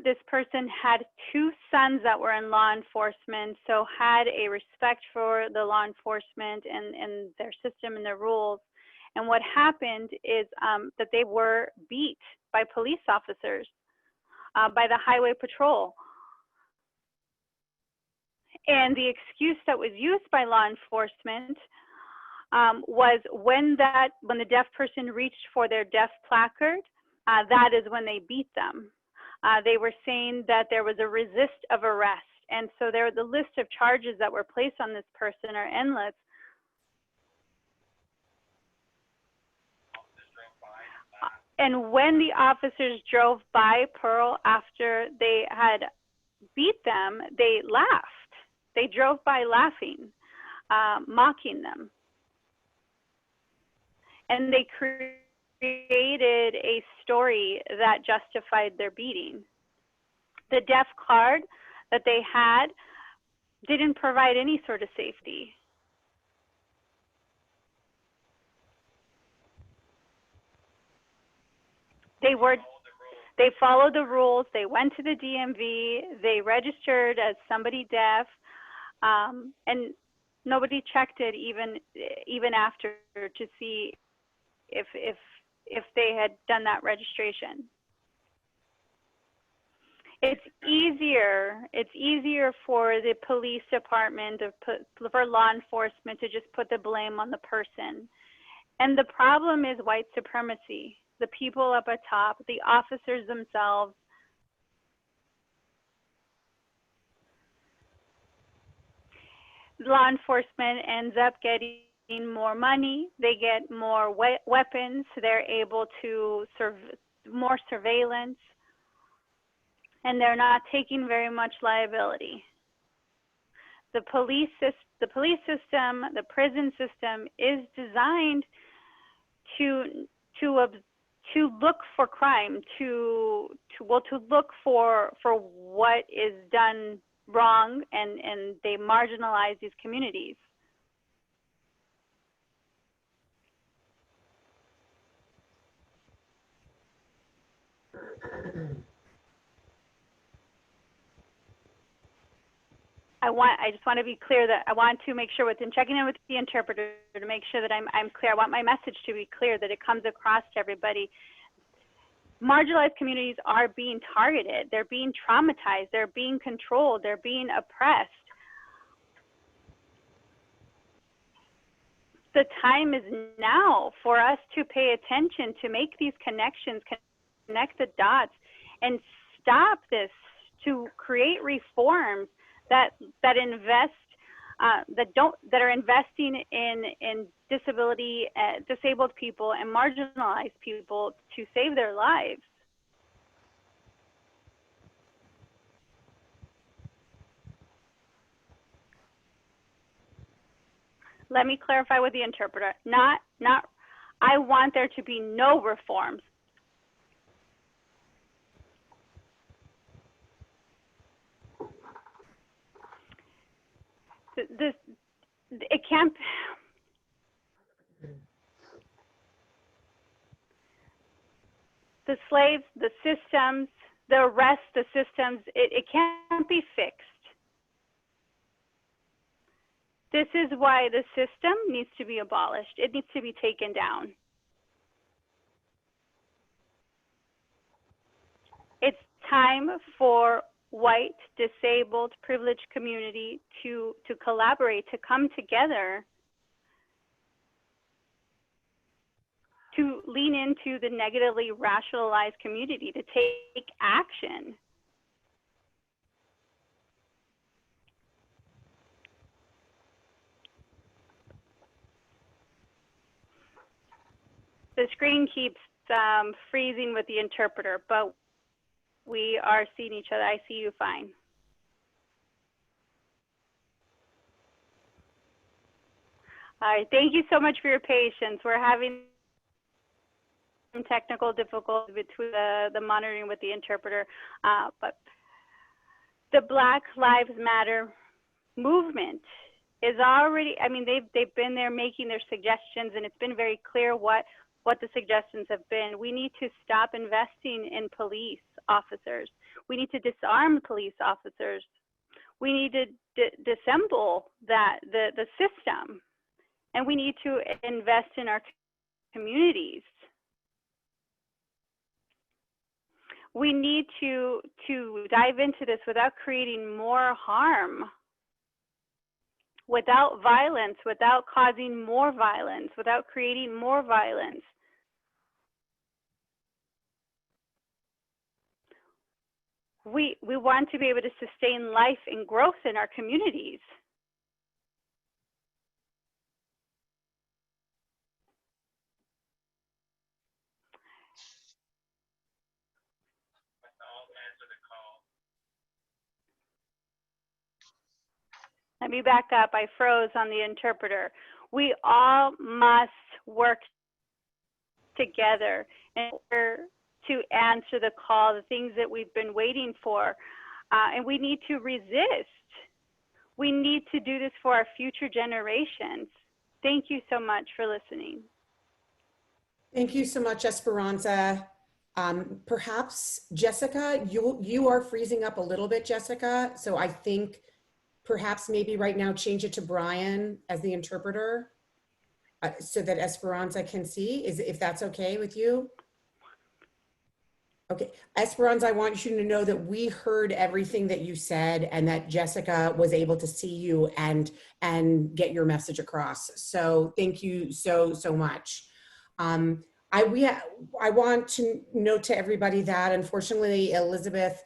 This person had 2 sons that were in law enforcement, so had a respect for the law enforcement and their system and their rules. And what happened is that they were beat by police officers, by the highway patrol. And the excuse that was used by law enforcement was when the deaf person reached for their deaf placard, that is when they beat them. They were saying that there was a resist of arrest. And so the list of charges that were placed on this person are endless. And when the officers drove by Pearl after they had beat them, they laughed. They drove by laughing, mocking them. And they created a story that justified their beating. The deaf card that they had didn't provide any sort of safety. They followed the rules. They went to the DMV. They registered as somebody deaf, and nobody checked it even after to see if they had done that registration. It's easier for the police department for law enforcement to just put the blame on the person. And the problem is white supremacy. The people up at top, the officers themselves. Law enforcement ends up getting more money. They get more weapons. They're able to more surveillance. And they're not taking very much liability. The police system, the prison system is designed to look for crime, to look for what is done wrong, and they marginalize these communities. I just want to be clear that I want to make sure within checking in with the interpreter to make sure that I'm clear. I want my message to be clear, that it comes across to everybody. Marginalized communities are being targeted. They're being traumatized. They're being controlled. They're being oppressed. The time is now for us to pay attention, to make these connections, connect the dots, and stop this, to create reforms that are investing in disabled people and marginalized people to save their lives. Let me clarify with the interpreter. I want there to be no reforms. It can't. The slaves, the systems, the arrests, the systems, it can't be fixed. This is why the system needs to be abolished. It needs to be taken down. It's time for white, disabled, privileged community to collaborate, to come together, to lean into the negatively racialized community, to take action. The screen keeps freezing with the interpreter, but we are seeing each other. I see you fine. All right, thank you so much for your patience. We're having some technical difficulties between the monitoring with the interpreter, but the Black Lives Matter movement is already, I mean, they've been there making their suggestions, and it's been very clear what the suggestions have been. We need to stop investing in police. officers. We need to disarm police officers. We need to disassemble the system, and we need to invest in our communities. We need to dive into this without creating more harm, without violence, without causing more violence, without creating more violence. We want to be able to sustain life and growth in our communities. Let me back up. I froze on the interpreter. We all must work together in order to answer the call, the things that we've been waiting for. And we need to resist. We need to do this for our future generations. Thank you so much for listening. Thank you so much, Esperanza. Perhaps, Jessica, you are freezing up a little bit, Jessica. So I think perhaps maybe right now change it to Brian as the interpreter so that Esperanza can see, if that's okay with you. Okay, Esperanza, I want you to know that we heard everything that you said and that Jessica was able to see you and get your message across. So thank you so much. I want to note to everybody that unfortunately Elizabeth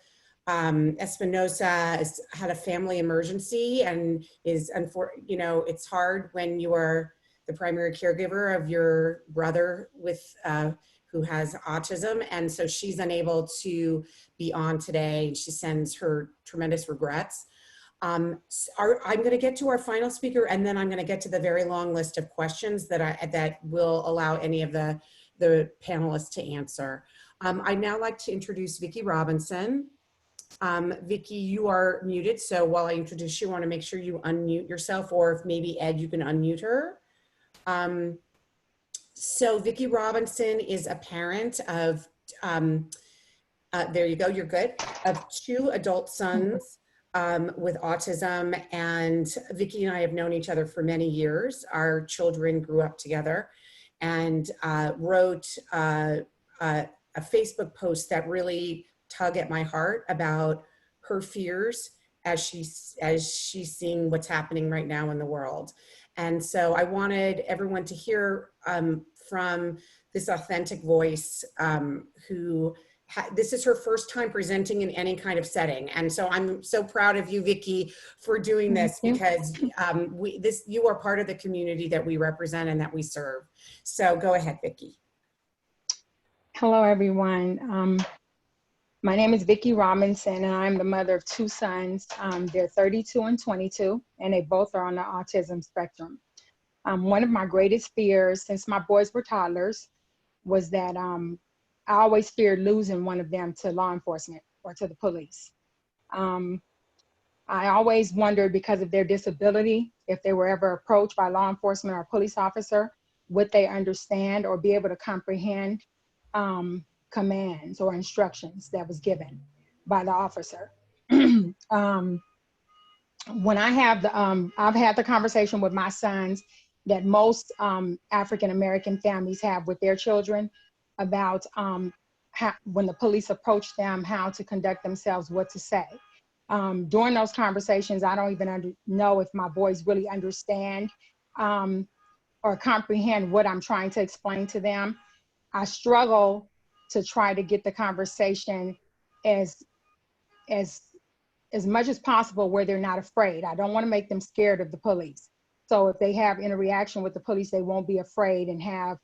Espinosa has had a family emergency and is, it's hard when you are the primary caregiver of your brother with who has autism, and so she's unable to be on today. She sends her tremendous regrets. I'm going to get to our final speaker, and then I'm going to get to the very long list of questions that will allow any of the panelists to answer. I'd now like to introduce Vicki Robinson. Vicki, you are muted, so while I introduce you, I want to make sure you unmute yourself, or if maybe Ed, you can unmute her. So Vicki Robinson is a parent of, there you go, you're good, of 2 adult sons with autism, and Vicki and I have known each other for many years. Our children grew up together, and wrote a Facebook post that really tug at my heart about her fears as she's seeing what's happening right now in the world. And so I wanted everyone to hear from this authentic voice this is her first time presenting in any kind of setting. And so I'm so proud of you, Vicki, for doing this, because you are part of the community that we represent and that we serve. So go ahead, Vicki. Hello, everyone. My name is Vicki Robinson, and I'm the mother of 2 sons. They're 32 and 22, and they both are on the autism spectrum. One of my greatest fears since my boys were toddlers was that I always feared losing one of them to law enforcement or to the police. I always wondered, because of their disability, if they were ever approached by law enforcement or a police officer, would they understand or be able to comprehend commands or instructions that was given by the officer. When I have I've had the conversation with my sons that most African-American families have with their children about when the police approach them, how to conduct themselves, what to say. During those conversations, I don't even know if my boys really understand or comprehend what I'm trying to explain to them. I struggle to try to get the conversation as much as possible where they're not afraid. I don't want to make them scared of the police. So if they have interaction with the police, they won't be afraid and have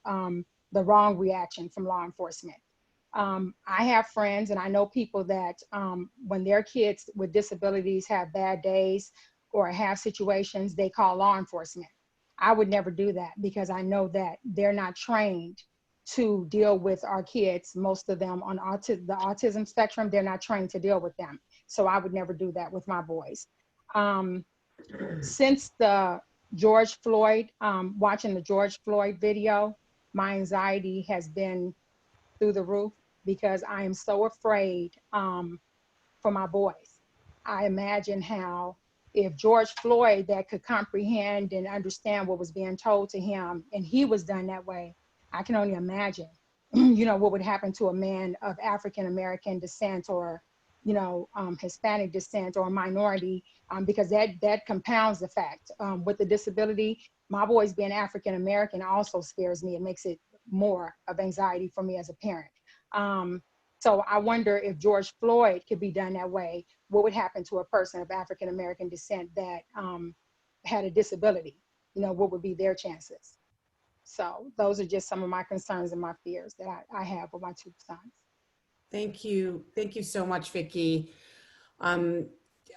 the wrong reaction from law enforcement. I have friends and I know people that when their kids with disabilities have bad days or have situations, they call law enforcement. I would never do that, because I know that they're not trained to deal with our kids. Most of them on the autism spectrum, they're not trained to deal with them. So I would never do that with my boys. Since the George Floyd, watching the George Floyd video, my anxiety has been through the roof. because I am so afraid for my boys. I imagine how if George Floyd, that could comprehend and understand what was being told to him, and he was done that way, I can only imagine, you know, what would happen to a man of African-American descent, or, you know, Hispanic descent, or minority, because that compounds the fact. With the disability, my boys being African-American also scares me. It makes it more of anxiety for me as a parent. So I wonder if George Floyd could be done that way, what would happen to a person of African-American descent that had a disability? You know, what would be their chances? So those are just some of my concerns and my fears that I have with my two sons. Thank you. Thank you so much, Vicki. You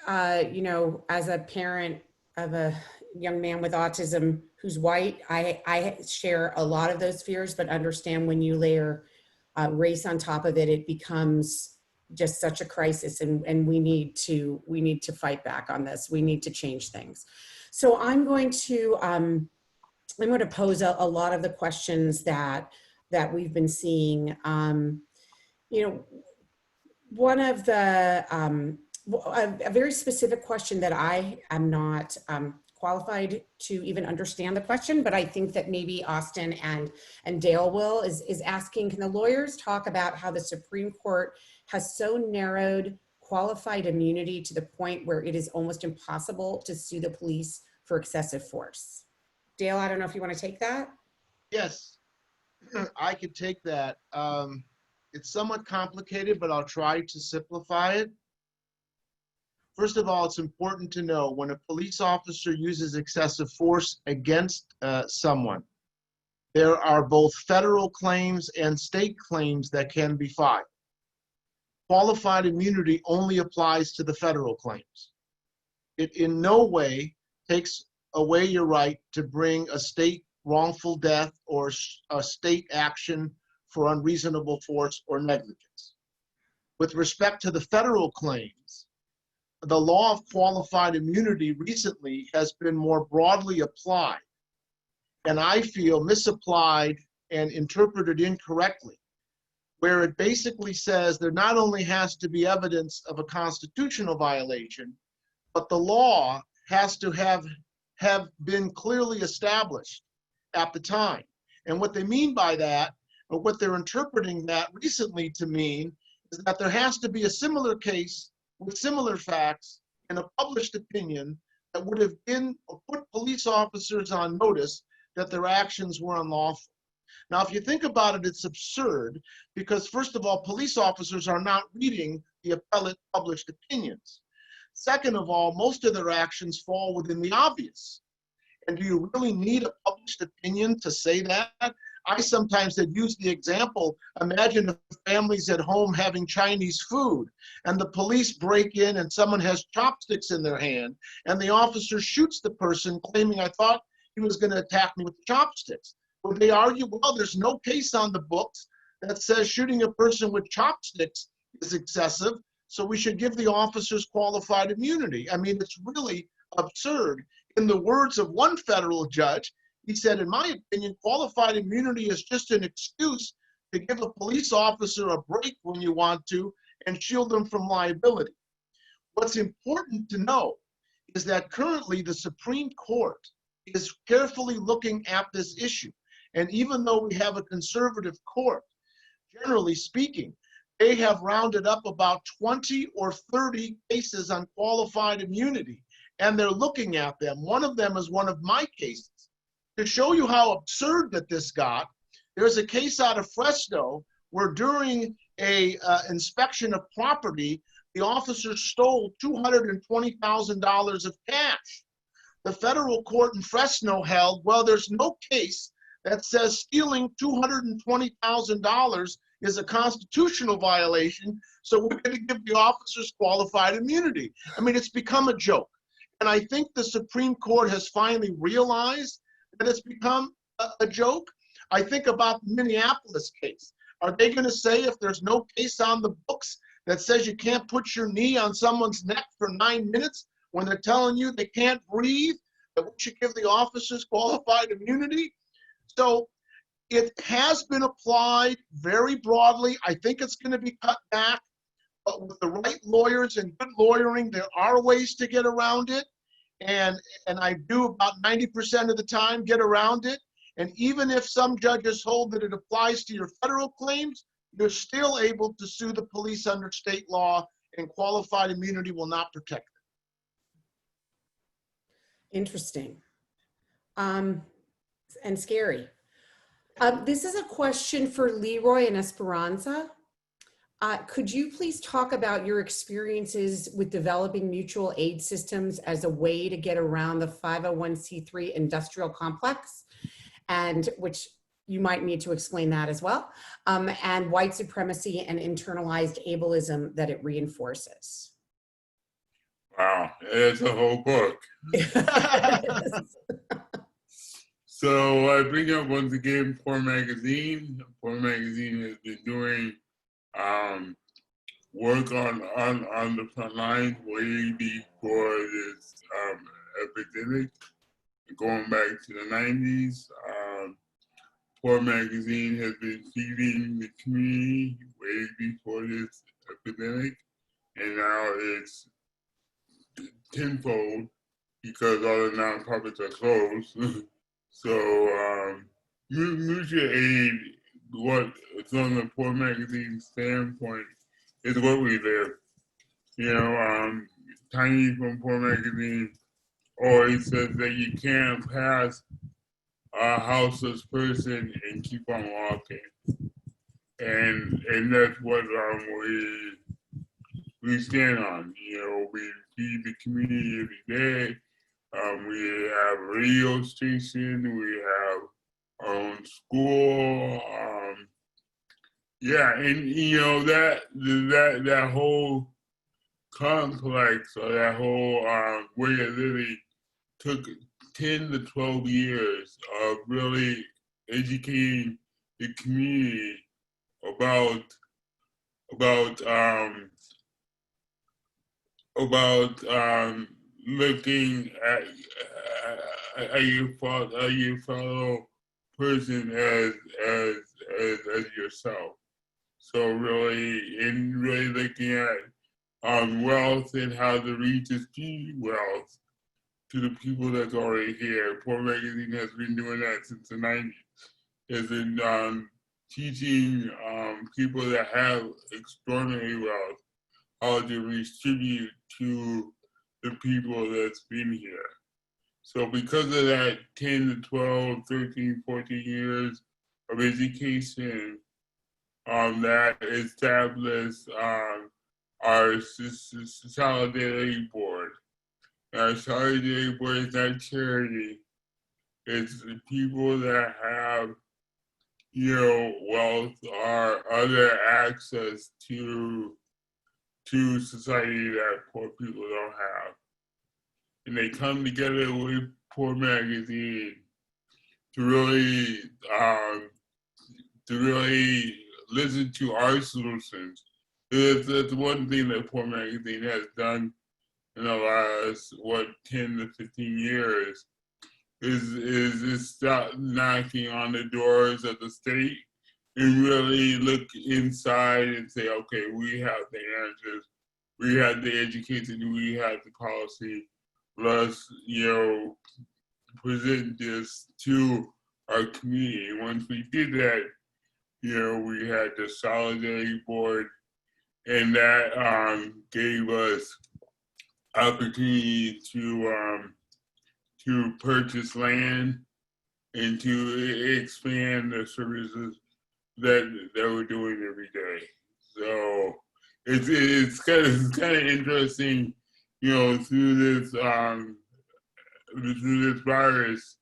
know, as a parent of a young man with autism who's white, I share a lot of those fears, but understand when you layer race on top of it, it becomes just such a crisis, and we need to fight back on this. We need to change things. So I'm going to pose a lot of the questions that we've been seeing. You know, one of the a very specific question that I am not qualified to even understand the question, but I think that maybe Austin and Dale will, is asking, can the lawyers talk about how the Supreme Court has so narrowed qualified immunity to the point where it is almost impossible to sue the police for excessive force? Dale, I don't know if you want to take that. Yes, I could take that. It's somewhat complicated, but I'll try to simplify it. First of all, it's important to know when a police officer uses excessive force against someone, there are both federal claims and state claims that can be filed. Qualified immunity only applies to the federal claims. It in no way takes away your right to bring a state wrongful death or a state action for unreasonable force or negligence. With respect to the federal claims, the law of qualified immunity recently has been more broadly applied, and I feel misapplied and interpreted incorrectly, where it basically says there not only has to be evidence of a constitutional violation, but the law has to have been clearly established at the time. And what they mean by that, or what they're interpreting that recently to mean, is that there has to be a similar case with similar facts in a published opinion that would have been or put police officers on notice that their actions were unlawful. Now, if you think about it, it's absurd because, first of all, police officers are not reading the appellate published opinions. Second of all, most of their actions fall within the obvious. And do you really need a published opinion to say that? I sometimes had used the example, imagine if families at home having Chinese food and the police break in and someone has chopsticks in their hand and the officer shoots the person claiming, I thought he was going to attack me with chopsticks. Would they argue, well, there's no case on the books that says shooting a person with chopsticks is excessive, so we should give the officers qualified immunity? I mean, it's really absurd. In the words of one federal judge, he said, in my opinion, qualified immunity is just an excuse to give a police officer a break when you want to and shield them from liability. What's important to know is that currently the Supreme Court is carefully looking at this issue. And even though we have a conservative court, generally speaking, they have rounded up about 20 or 30 cases on qualified immunity, and they're looking at them. One of them is one of my cases. To show you how absurd that this got, there's a case out of Fresno where during a inspection of property, the officer stole $220,000 of cash. The federal court in Fresno held, well, there's no case that says stealing $220,000 is a constitutional violation, so we're going to give the officers qualified immunity. I mean, it's become a joke. And I think the Supreme Court has finally realized that it's become a joke. I think about the Minneapolis case. Are they going to say if there's no case on the books that says you can't put your knee on someone's neck for 9 minutes when they're telling you they can't breathe, that we should give the officers qualified immunity? So It has been applied very broadly. I think it's going to be cut back, but with the right lawyers and good lawyering, there are ways to get around it. And I do about 90% of the time get around it. And even if some judges hold that it applies to your federal claims, you're still able to sue the police under state law, and qualified immunity will not protect them. Interesting. And scary. This is a question for Leroy and Esperanza. Could you please talk about your experiences with developing mutual aid systems as a way to get around the 501c3 industrial complex, and which you might need to explain that as well, and white supremacy and internalized ableism that it reinforces? Wow, it's a whole book. So I bring up once again Poor Magazine. Poor Magazine has been doing work on the front lines way before this epidemic, going back to the 90s. Poor Magazine has been feeding the community way before this epidemic, and now it's tenfold because all the nonprofits are closed. So mutual aid, what from the Poor Magazine standpoint, is what we live. You know, Tiny from Poor Magazine always says that you can't pass a houseless person and keep on walking, and that's what we stand on. You know, we feed the community every day. We have a radio station. We have our own school. Yeah, and you know that whole complex, or that whole way of living took 10 to 12 years of really educating the community about looking at your fellow person as yourself. So really looking at wealth and how to redistribute wealth to the people that's already here. Poor Magazine has been doing that since the 90s. Has been teaching people that have extraordinary wealth how to redistribute to the people that's been here. So because of that 10 to 12, 13, 14 years of education, that established our Solidarity Board. Our Solidarity Board is not charity. It's the people that have, you know, wealth or other access to society that poor people don't have. And they come together with Poor Magazine to really listen to our solutions. That's one thing that Poor Magazine has done in the last, 10 to 15 years, is stop knocking on the doors of the state and really look inside and say, okay, we have the answers, we have the education, we have the policy. Let's, you know, present this to our community. Once we did that, you know, we had the Solidarity Board, and that gave us opportunity to purchase land and to expand the services that we're doing every day. So it's kind of interesting, you know, through this virus,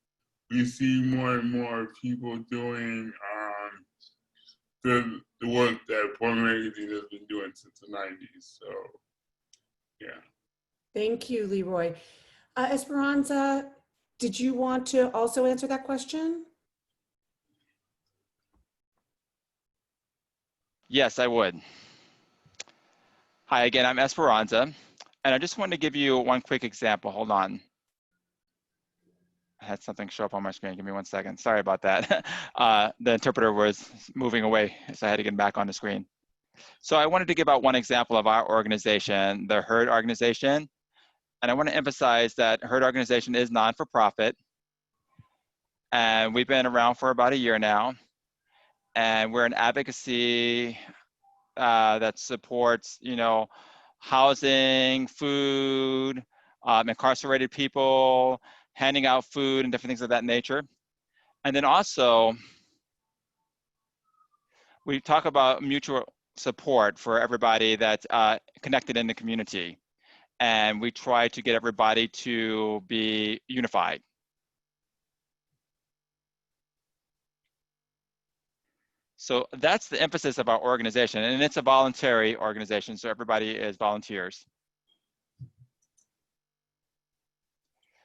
we see more and more people doing the work that Poor Magazine has been doing since the 90s. So, yeah. Thank you, Leroy. Esperanza, did you want to also answer that question? Yes, I would. Hi again, I'm Esperanza, and I just wanted to give you one quick example. Hold on. had something show up on my screen. Give me 1 second. Sorry about that. The interpreter was moving away, so I had to get back on the screen. So I wanted to give out one example of our organization, the HERD organization. And I want to emphasize that HERD organization is non-for-profit. And we've been around for about a year now. And we're an advocacy that supports, you know, housing, food, incarcerated people, handing out food and different things of that nature. And then also, we talk about mutual support for everybody that's connected in the community. And we try to get everybody to be unified. So that's the emphasis of our organization, and it's a voluntary organization, so everybody is volunteers.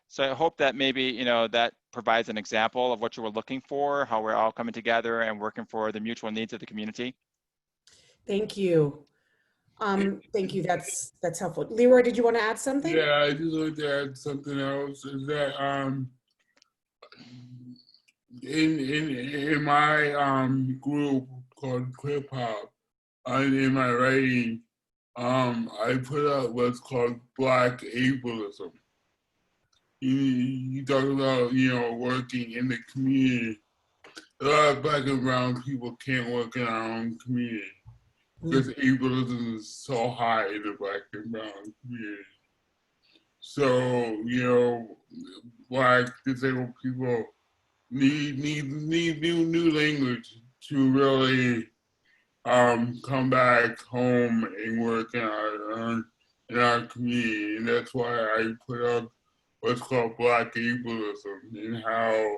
So I hope that maybe, you know, that provides an example of what you were looking for, how we're all coming together and working for the mutual needs of the community. Thank you. Thank you. That's helpful. Leroy, did you want to add something? Yeah, I just wanted to add something else. Is that in my group called Hip Hop, in my writing, I put out what's called Black ableism. You talk about, you know, working in the community. A lot of Black and brown people can't work in our own community because ableism is so high in the Black and brown community. So, you know, Black disabled people need new language to really come back home and work in our community, and that's why I put up what's called Black ableism, and how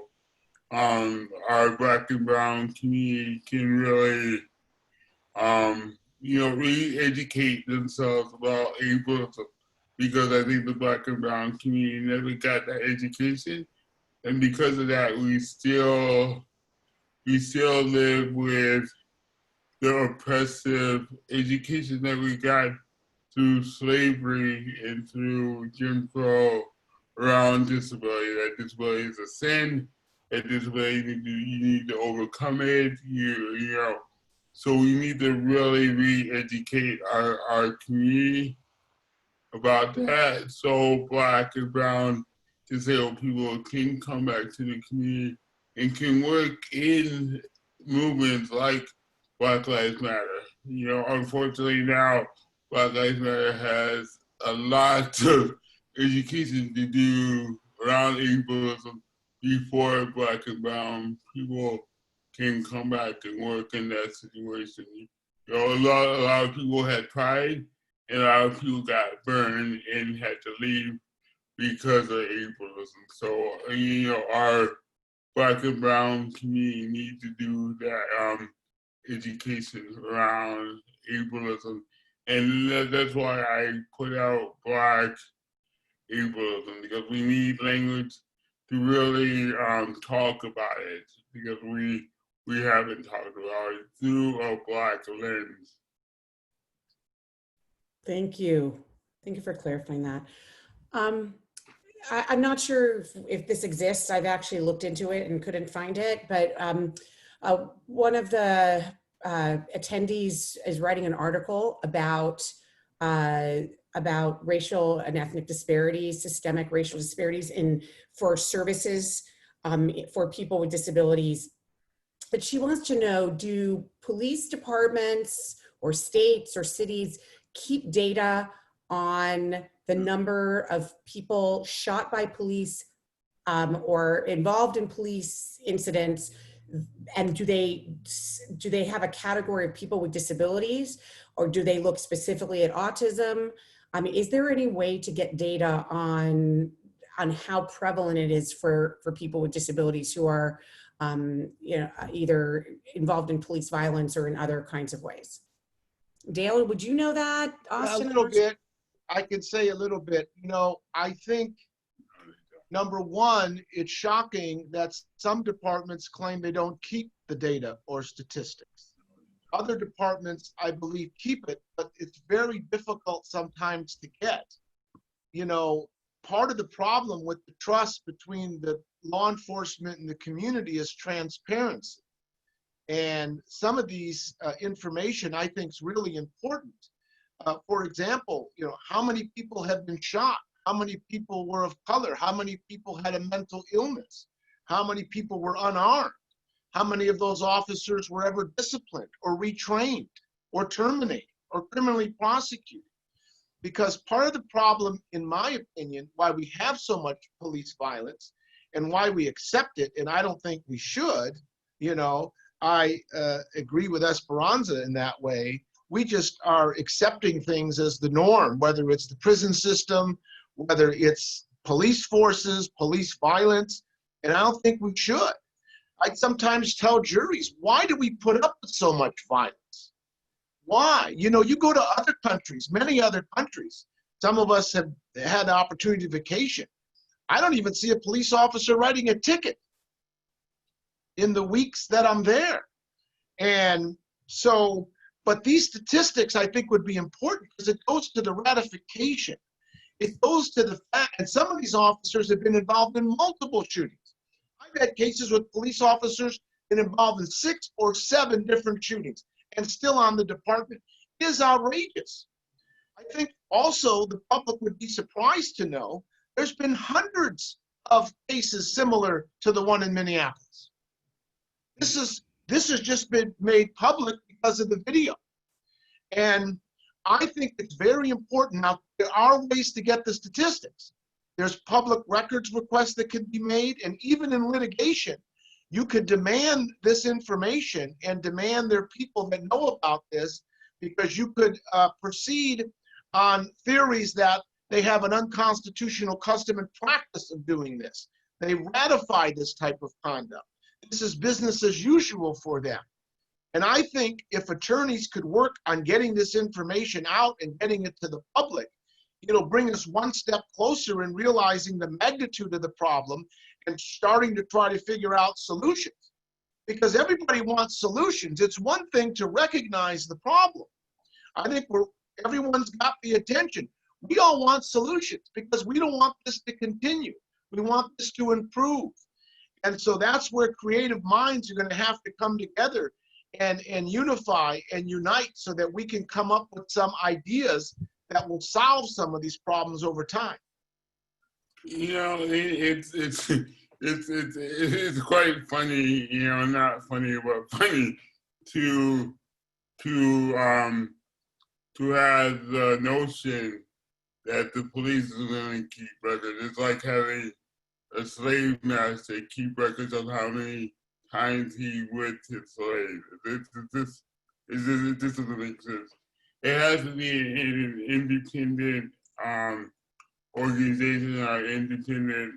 our Black and brown community can really you know, re-educate themselves about ableism, because I think the Black and brown community never got that education. And because of that, we still live with the oppressive education that we got through slavery and through Jim Crow around disability. That disability is a sin. That disability, you need to overcome it. You know, so we need to really re-educate our community about that, so Black and brown disabled people can come back to the community and can work in movements like Black Lives Matter. You know, unfortunately now, Black Lives Matter has a lot of education to do around ableism before Black and brown people can come back and work in that situation. You know, a lot of people had tried, and a lot of people got burned and had to leave because of ableism. So, you know, our Black and brown community need to do that education around ableism. And that's why I put out Black ableism, because we need language to really talk about it, because we haven't talked about it through a Black lens. Thank you. Thank you for clarifying that. I'm not sure if this exists. I've actually looked into it and couldn't find it, but one of the attendees is writing an article about racial and ethnic disparities, systemic racial disparities for services for people with disabilities. But she wants to know, do police departments or states or cities keep data on the number of people shot by police or involved in police incidents? And do they have a category of people with disabilities, or do they look specifically at autism? I mean, is there any way to get data on how prevalent it is for people with disabilities who are you know, either involved in police violence or in other kinds of ways? Dale, would you know that, Austin? A little bit. I can say a little bit. You know, I think, number one, it's shocking that some departments claim they don't keep the data or statistics. Other departments, I believe, keep it, but it's very difficult sometimes to get. You know, part of the problem with the trust between the law enforcement in the community is transparency. And some of these information I think is really important. For example, you know, how many people have been shot? How many people were of color? How many people had a mental illness? How many people were unarmed? How many of those officers were ever disciplined or retrained or terminated or criminally prosecuted? Because part of the problem, in my opinion, why we have so much police violence and why we accept it, and I don't think we should, you know, I agree with Esperanza in that way. We just are accepting things as the norm, whether it's the prison system, whether it's police forces, police violence, and I don't think we should. I sometimes tell juries, why do we put up with so much violence? Why? You know, you go to other countries, many other countries. Some of us have had the opportunity to vacation. I don't even see a police officer writing a ticket in the weeks that I'm there. And so, but these statistics I think would be important because it goes to the ratification. It goes to the fact, and some of these officers have been involved in multiple shootings. I've had cases with police officers been involved in 6 or 7 different shootings and still on the department. It is outrageous. I think also the public would be surprised to know there's been hundreds of cases similar to the one in Minneapolis. This has just been made public because of the video. And I think it's very important. Now, there are ways to get the statistics. There's public records requests that can be made, and even in litigation, you could demand this information and demand there are people that know about this, because you could proceed on theories that they have an unconstitutional custom and practice of doing this. They ratify this type of conduct. This is business as usual for them. And I think if attorneys could work on getting this information out and getting it to the public, it'll bring us one step closer in realizing the magnitude of the problem and starting to try to figure out solutions. Because everybody wants solutions. It's one thing to recognize the problem. I think everyone's got the attention. We all want solutions because we don't want this to continue. We want this to improve. And so that's where creative minds are going to have to come together and unify and unite so that we can come up with some ideas that will solve some of these problems over time. You know, it's quite funny, you know, not funny, but funny to have the notion that the police is going to keep records. It's like having a slave master keep records of how many times he whipped his slave. This doesn't make sense. It has to be an independent organization or independent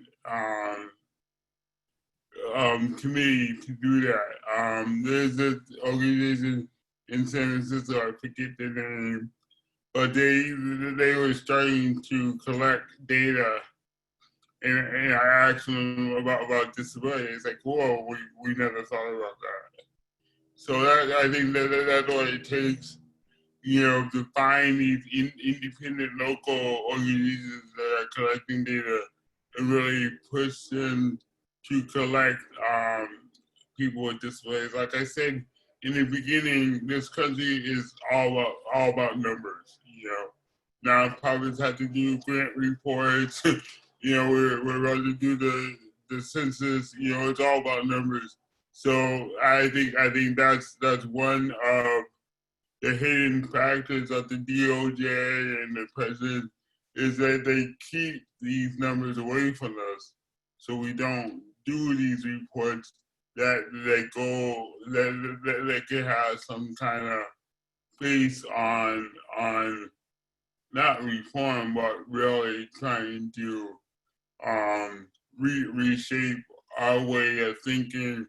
committee to do that. There's this organization in San Francisco, I forget the name, but they were starting to collect data. And I asked them about disability. It's like, whoa, we never thought about that. So I think that's what it takes, you know, to find these independent local organizations that are collecting data and really push them to collect people with disabilities. Like I said in the beginning, this country is all about numbers. You know, nonprofits have to do grant reports. You know, we're about to do the census. You know, it's all about numbers. So I think that's one of the hidden factors of the DOJ and the president is that they keep these numbers away from us, so we don't do these reports that can have some kind of face on not reform, but really trying to reshape our way of thinking,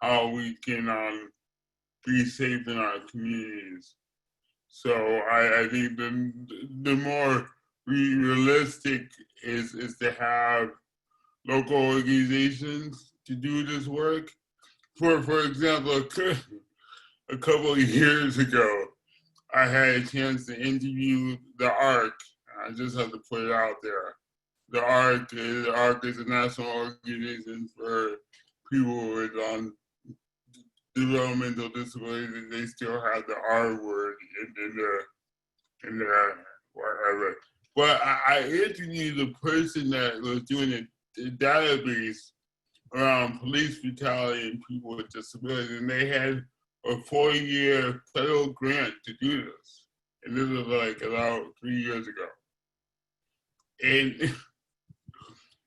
how we can be safe in our communities. So I think the more realistic is to have local organizations to do this work. For example, a couple of years ago, I had a chance to interview the ARC. I just have to put it out there. the ARC is a national organization for people with developmental disabilities. They still have the R word in the whatever. But I interviewed the person that was doing the database around police brutality and people with disabilities, and they had a 4-year federal grant to do this. And this was like about 3 years ago. And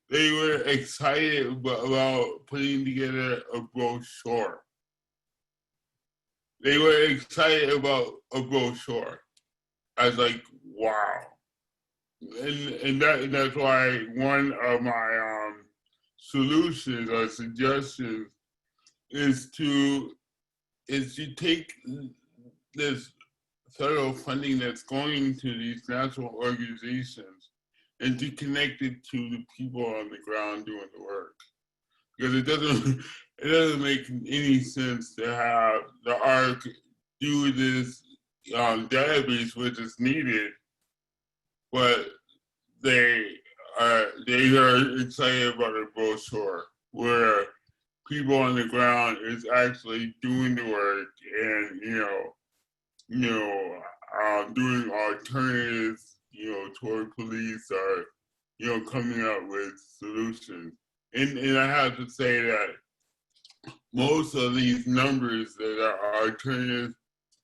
they were excited about putting together a brochure. They were excited about a brochure. I was like, wow. And that's why one of my solutions or suggestions is to take this federal funding that's going to these national organizations and to connect it to the people on the ground doing the work. Because it doesn't make any sense to have the ARC do this database, which is needed, but they are excited about a brochure where people on the ground is actually doing the work and doing alternatives toward police or coming up with solutions. And I have to say that most of these numbers that are alternatives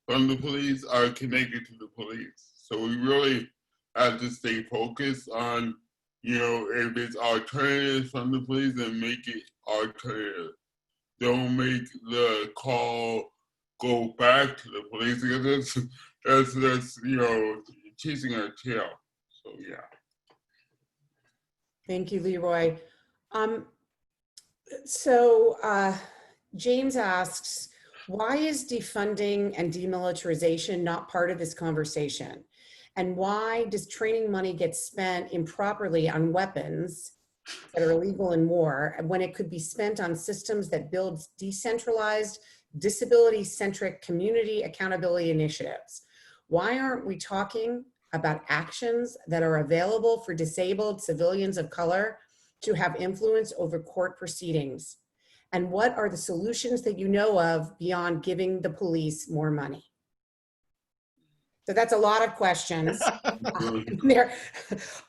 from the police are connected to the police. So we really have to stay focused on, if it's alternatives from the police, then make it alternative. Don't make the call go back to the police, because that's chasing our tail. So yeah. Thank you, Leroy. James asks, why is defunding and demilitarization not part of this conversation? And why does training money get spent improperly on weapons that are illegal in war when it could be spent on systems that build decentralized, disability-centric community accountability initiatives? Why aren't we talking about actions that are available for disabled civilians of color to have influence over court proceedings? And what are the solutions that you know of beyond giving the police more money? So that's a lot of questions. There,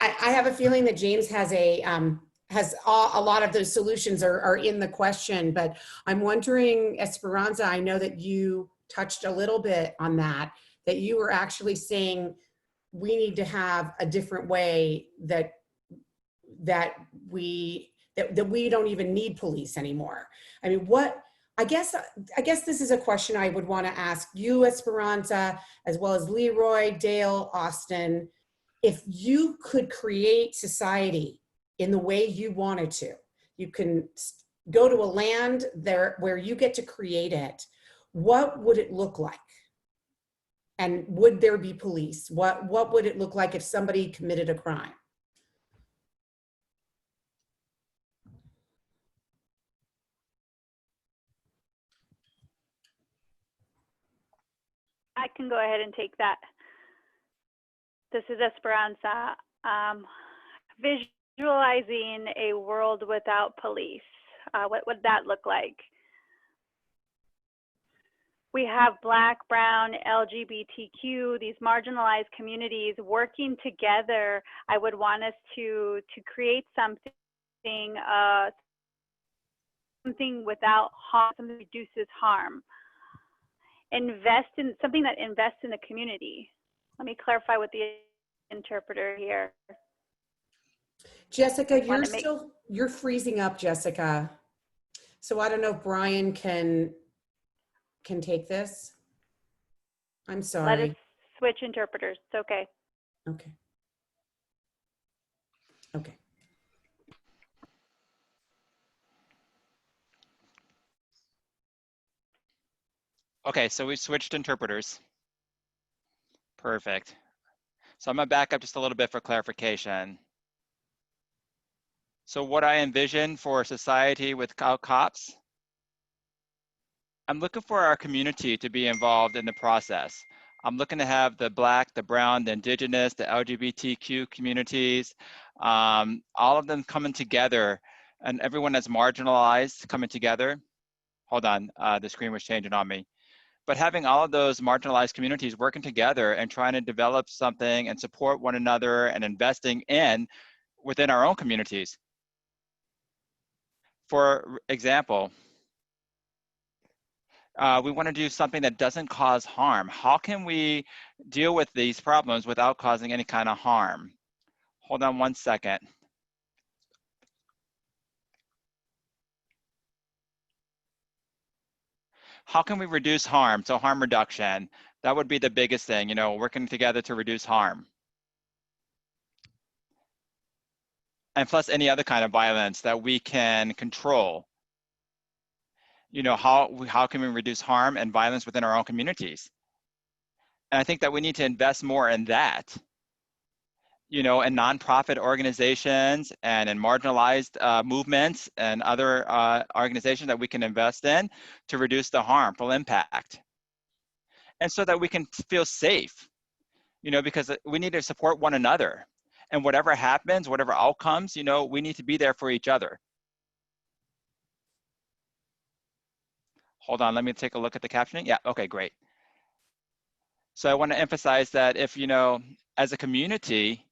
I have a feeling that James has a lot of those solutions are in the question, but I'm wondering, Esperanza, I know that you touched a little bit on that you were actually saying we need to have a different way that we don't even need police anymore. I mean, I guess this is a question I would want to ask you, Esperanza, as well as Leroy, Dale, Austin. If you could create society in the way you wanted to, you can go to a land there where you get to create it. What would it look like? And would there be police? What would it look like if somebody committed a crime? I can go ahead and take that. This is Esperanza. Visualizing a world without police. What would that look like? We have Black, Brown, LGBTQ, these marginalized communities working together. I would want us to create something without harm, something that reduces harm. Invest in something that invests in the community. Let me clarify with the interpreter here. Jessica, you're freezing up, Jessica. So I don't know if Brian can take this. I'm sorry. Let us switch interpreters. It's okay. Okay. Okay. Okay, so we switched interpreters. Perfect. So I'm gonna back up just a little bit for clarification. So what I envision for a society without cops, I'm looking for our community to be involved in the process. I'm looking to have the Black, the Brown, the Indigenous, the LGBTQ communities, all of them coming together, and everyone that's marginalized coming together. Hold on, the screen was changing on me. But having all of those marginalized communities working together and trying to develop something and support one another and investing in within our own communities. For example, we want to do something that doesn't cause harm. How can we deal with these problems without causing any kind of harm? Hold on one second. How can we reduce harm? So harm reduction, that would be the biggest thing, you know, working together to reduce harm. And plus any other kind of violence that we can control. You know, how can we reduce harm and violence within our own communities? And I think that we need to invest more in that, you know, in nonprofit organizations and in marginalized movements and other organizations that we can invest in to reduce the harmful impact. And so that we can feel safe, you know, because we need to support one another. And whatever happens, whatever outcomes, you know, we need to be there for each other. Hold on, let me take a look at the captioning. Yeah, okay, great. So I want to emphasize that if, you know, as a community,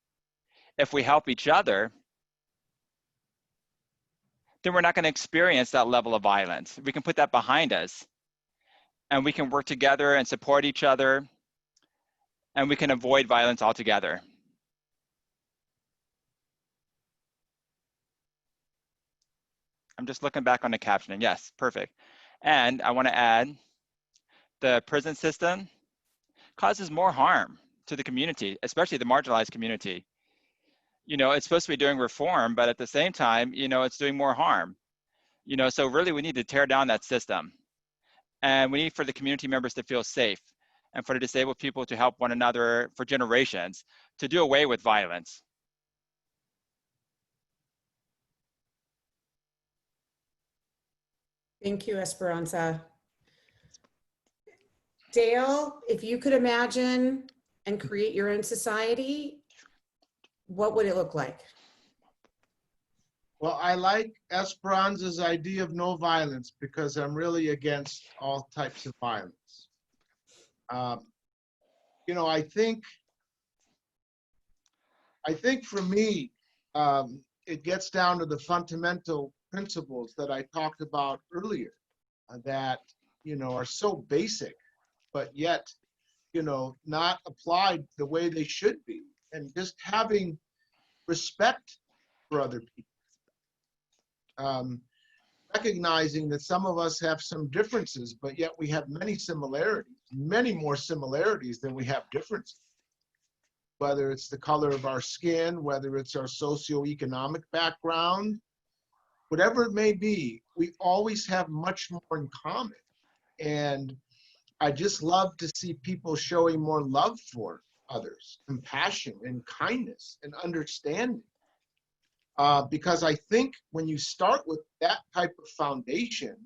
if we help each other, then we're not going to experience that level of violence. We can put that behind us and we can work together and support each other and we can avoid violence altogether. I'm just looking back on the captioning. Yes, perfect. And I want to add the prison system causes more harm to the community, especially the marginalized community. You know, it's supposed to be doing reform, but at the same time, you know, it's doing more harm. You know, so really we need to tear down that system. And we need for the community members to feel safe and for the disabled people to help one another for generations to do away with violence. Thank you, Esperanza. Dale, if you could imagine and create your own society, what would it look like? Well, I like Esperanza's idea of no violence because I'm really against all types of violence. You know, I think for me, it gets down to the fundamental principles that I talked about earlier that, you know, are so basic, but yet, you know, not applied the way they should be. And just having respect for other people. Recognizing that some of us have some differences, but yet we have many similarities, many more similarities than we have differences. Whether it's the color of our skin, whether it's our socio-economic background, whatever it may be, we always have much more in common. And I just love to see people showing more love for others, compassion and kindness and understanding. Because I think when you start with that type of foundation,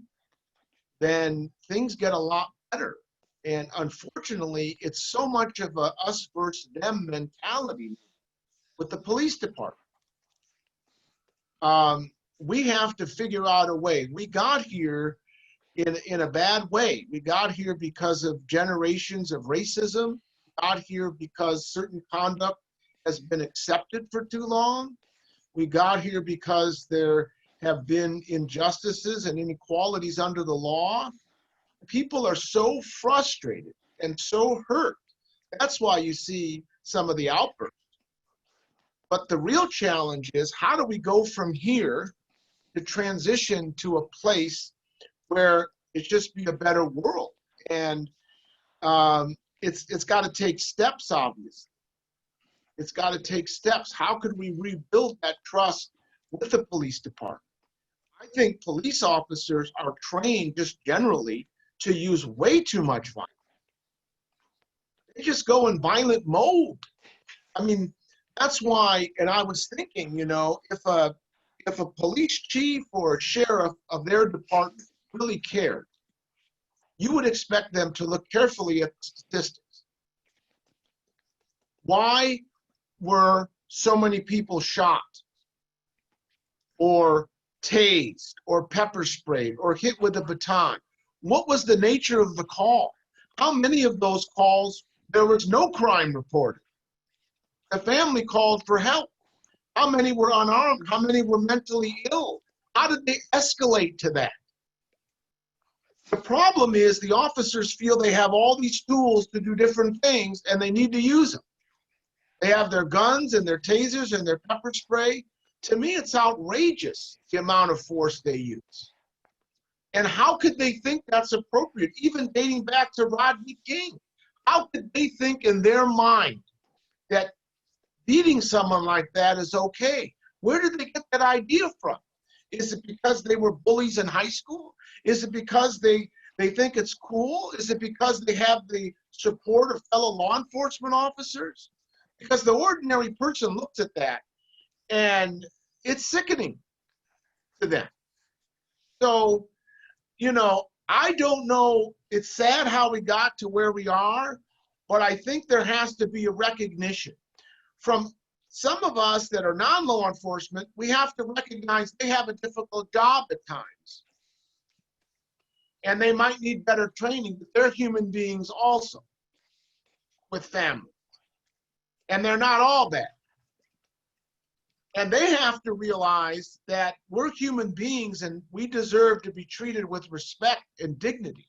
then things get a lot better. And unfortunately, it's so much of a us versus them mentality with the police department. We have to figure out a way. We got here in a bad way. We got here because of generations of racism. We got here because certain conduct has been accepted for too long. We got here because there have been injustices and inequalities under the law. People are so frustrated and so hurt. That's why you see some of the outbursts. But the real challenge is, how do we go from here to transition to a place where it's just be a better world? And it's got to take steps, obviously. It's got to take steps. How could we rebuild that trust with the police department? I think police officers are trained just generally to use way too much violence. They just go in violent mode. I mean, that's why, and I was thinking, you know, if a police chief or a sheriff of their department really cared, you would expect them to look carefully at the statistics. Why were so many people shot or tased or pepper sprayed or hit with a baton? What was the nature of the call? How many of those calls, there was no crime reported? The family called for help. How many were unarmed? How many were mentally ill? How did they escalate to that? The problem is the officers feel they have all these tools to do different things and they need to use them. They have their guns and their tasers and their pepper spray. To me, it's outrageous the amount of force they use. And how could they think that's appropriate, even dating back to Rodney King? How could they think in their mind that beating someone like that is okay? Where did they get that idea from? Is it because they were bullies in high school? Is it because they think it's cool? Is it because they have the support of fellow law enforcement officers? Because the ordinary person looks at that and it's sickening to them. So, you know, I don't know, it's sad how we got to where we are, but I think there has to be a recognition. From some of us that are non-law enforcement, we have to recognize they have a difficult job at times. And they might need better training, but they're human beings also with families. And they're not all bad. And they have to realize that we're human beings and we deserve to be treated with respect and dignity.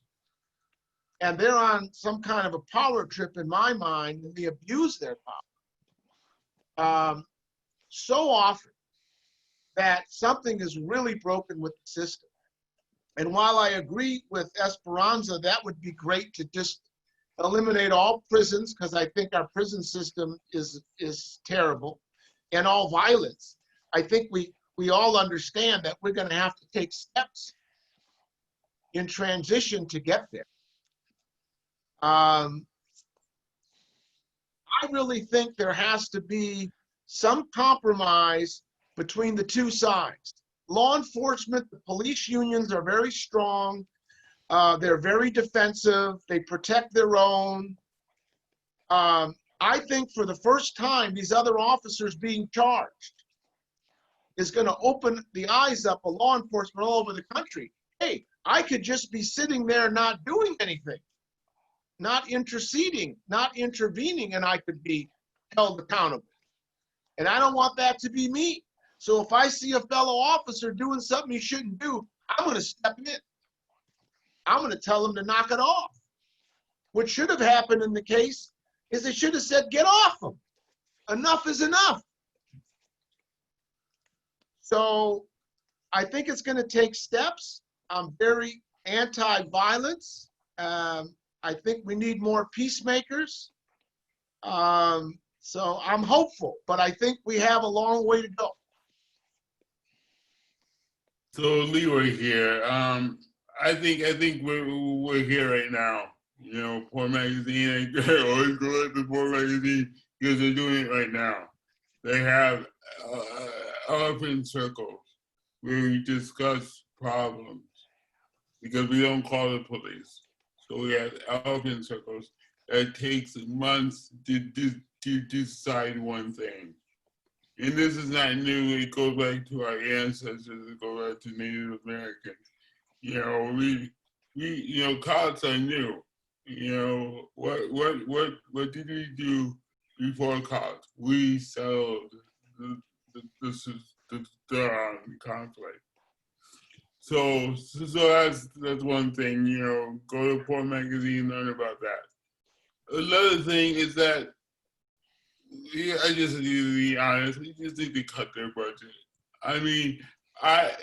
And they're on some kind of a power trip in my mind, and they abuse their power so often that something is really broken with the system. And while I agree with Esperanza, that would be great to just eliminate all prisons, because I think our prison system is terrible, and all violence. I think we all understand that we're going to have to take steps in transition to get there. I really think there has to be some compromise between the two sides. Law enforcement, the police unions are very strong. They're very defensive. They protect their own. I think for the first time, these other officers being charged is going to open the eyes up of law enforcement all over the country. Hey, I could just be sitting there not doing anything, not interceding, not intervening, and I could be held accountable. And I don't want that to be me. So if I see a fellow officer doing something he shouldn't do, I'm going to step in. I'm going to tell him to knock it off. What should have happened in the case is they should have said, get off him. Enough is enough. So I think it's going to take steps. I'm very anti-violence. I think we need more peacemakers. So I'm hopeful, but I think we have a long way to go. So Leroy here. I think we're here right now. You know, Poor Magazine ain't there. Always go at the Poor Magazine because they're doing it right now. They have elephant circles where we discuss problems because we don't call the police. So we have elephant circles that takes months to decide one thing. And this is not new. It goes back to our ancestors. It goes back to Native Americans. You know, we you know, cops are new. You know, what did we do before cops? We settled the conflict. So that's one thing. You know, go to Poor Magazine, learn about that. Another thing is that I just need to be honest. We just need to cut their budget. I mean,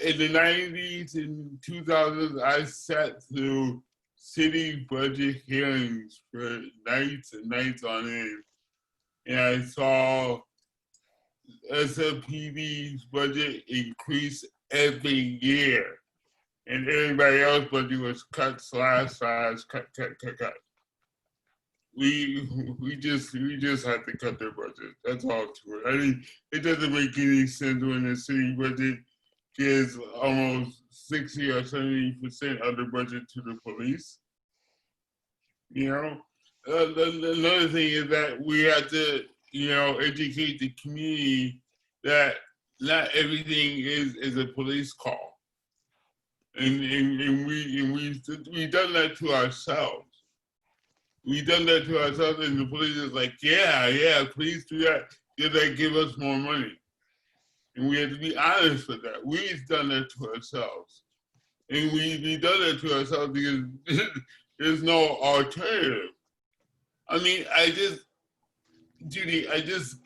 in the 90s and 2000s, I sat through city budget hearings for nights and nights on end, and I saw SLPD's budget increase every year, and everybody else's budget was cut, slash, cut. We just have to cut their budget. That's all to it. I mean, it doesn't make any sense when the city budget gives almost 60 or 70% of the budget to the police. You know, another thing is that we have to, educate the community that not everything is a police call. And we've done that to ourselves. We've done that to ourselves, and the police is like, yeah, please do that. Because they give us more money. And we have to be honest with that. We've done that to ourselves. And we've done that to ourselves because there's no alternative. I mean, Judy, I just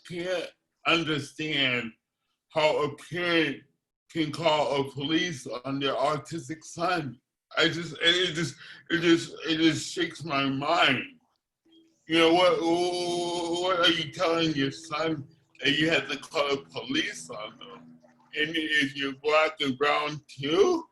can't understand how a parent can call a police on their autistic son. It just shakes my mind. What are you telling your son that you have to call the police on them? And if you're black and brown too?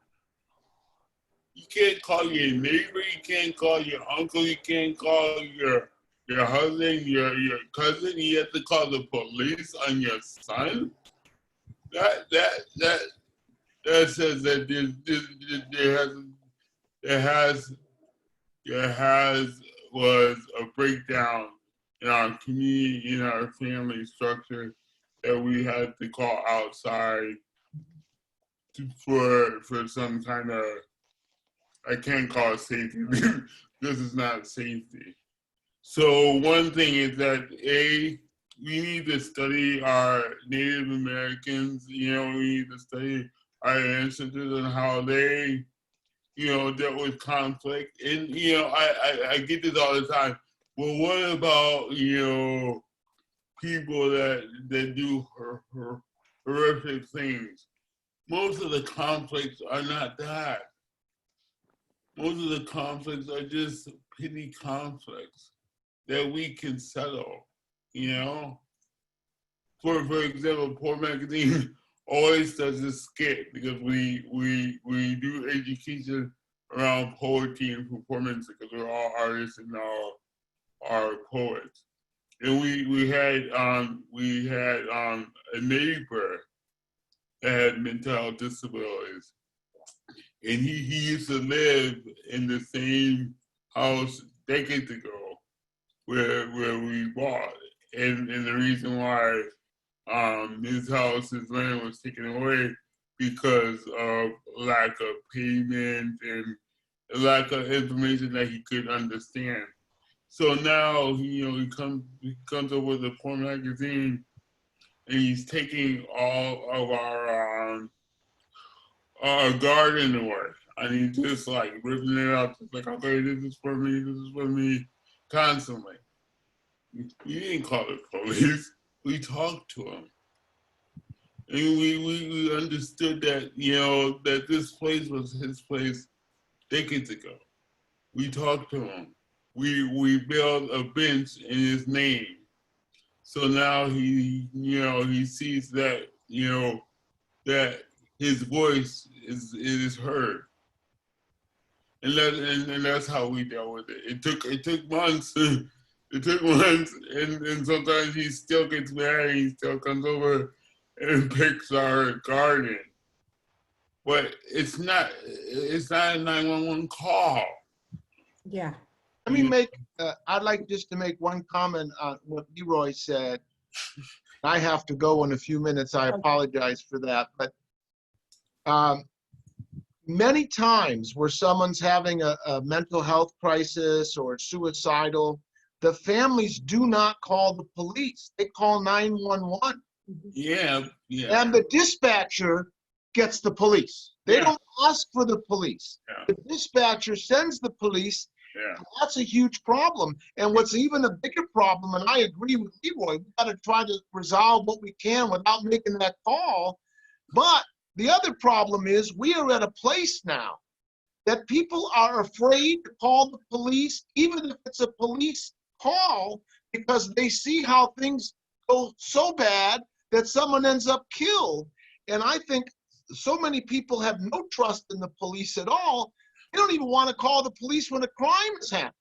You can't call your neighbor, you can't call your uncle, you can't call your husband, your cousin. You have to call the police on your son. That says that there was a breakdown in our community, in our family structure, that we had to call outside for some kind of, I can't call it safety. This is not safety. So one thing is that we need to study our Native Americans. We need to study our ancestors and how they, dealt with conflict. And I get this all the time. Well, what about people that do horrific things? Most of the conflicts are not that. Most of the conflicts are just petty conflicts that we can settle, For example, Poor Magazine always does this skit because we do education around poetry and performance because we're all artists and all are poets. And we had a neighbor that had mental health disabilities. And he used to live in the same house decades ago where we bought. And the reason why his land was taken away because of lack of payment and lack of information that he could understand. So now he comes up with a Poor Magazine, and he's taking all of our garden work, and he's just like ripping it up, like, okay, this is for me, constantly. We didn't call the police. We talked to him, and we understood that that this place was his place decades ago. We talked to him. We built a bench in his name, so now he sees that that his voice is heard, and that's how we dealt with it. It took months. It took months, and sometimes he still gets mad. And he still comes over and picks our garden, but it's not a 911 call. Yeah. Let me make, I'd like just to make one comment on what Leroy said. I have to go in a few minutes. I apologize for that. But many times where someone's having a mental health crisis or suicidal, the families do not call the police. They call 911. Yeah. And the dispatcher gets the police. They don't ask for the police. The dispatcher sends the police. That's a huge problem. And what's even a bigger problem, and I agree with Leroy, we got to try to resolve what we can without making that call. But the other problem is we are at a place now that people are afraid to call the police, even if it's a police call, because they see how things go so bad that someone ends up killed. And I think so many people have no trust in the police at all. They don't even want to call the police when a crime has happened.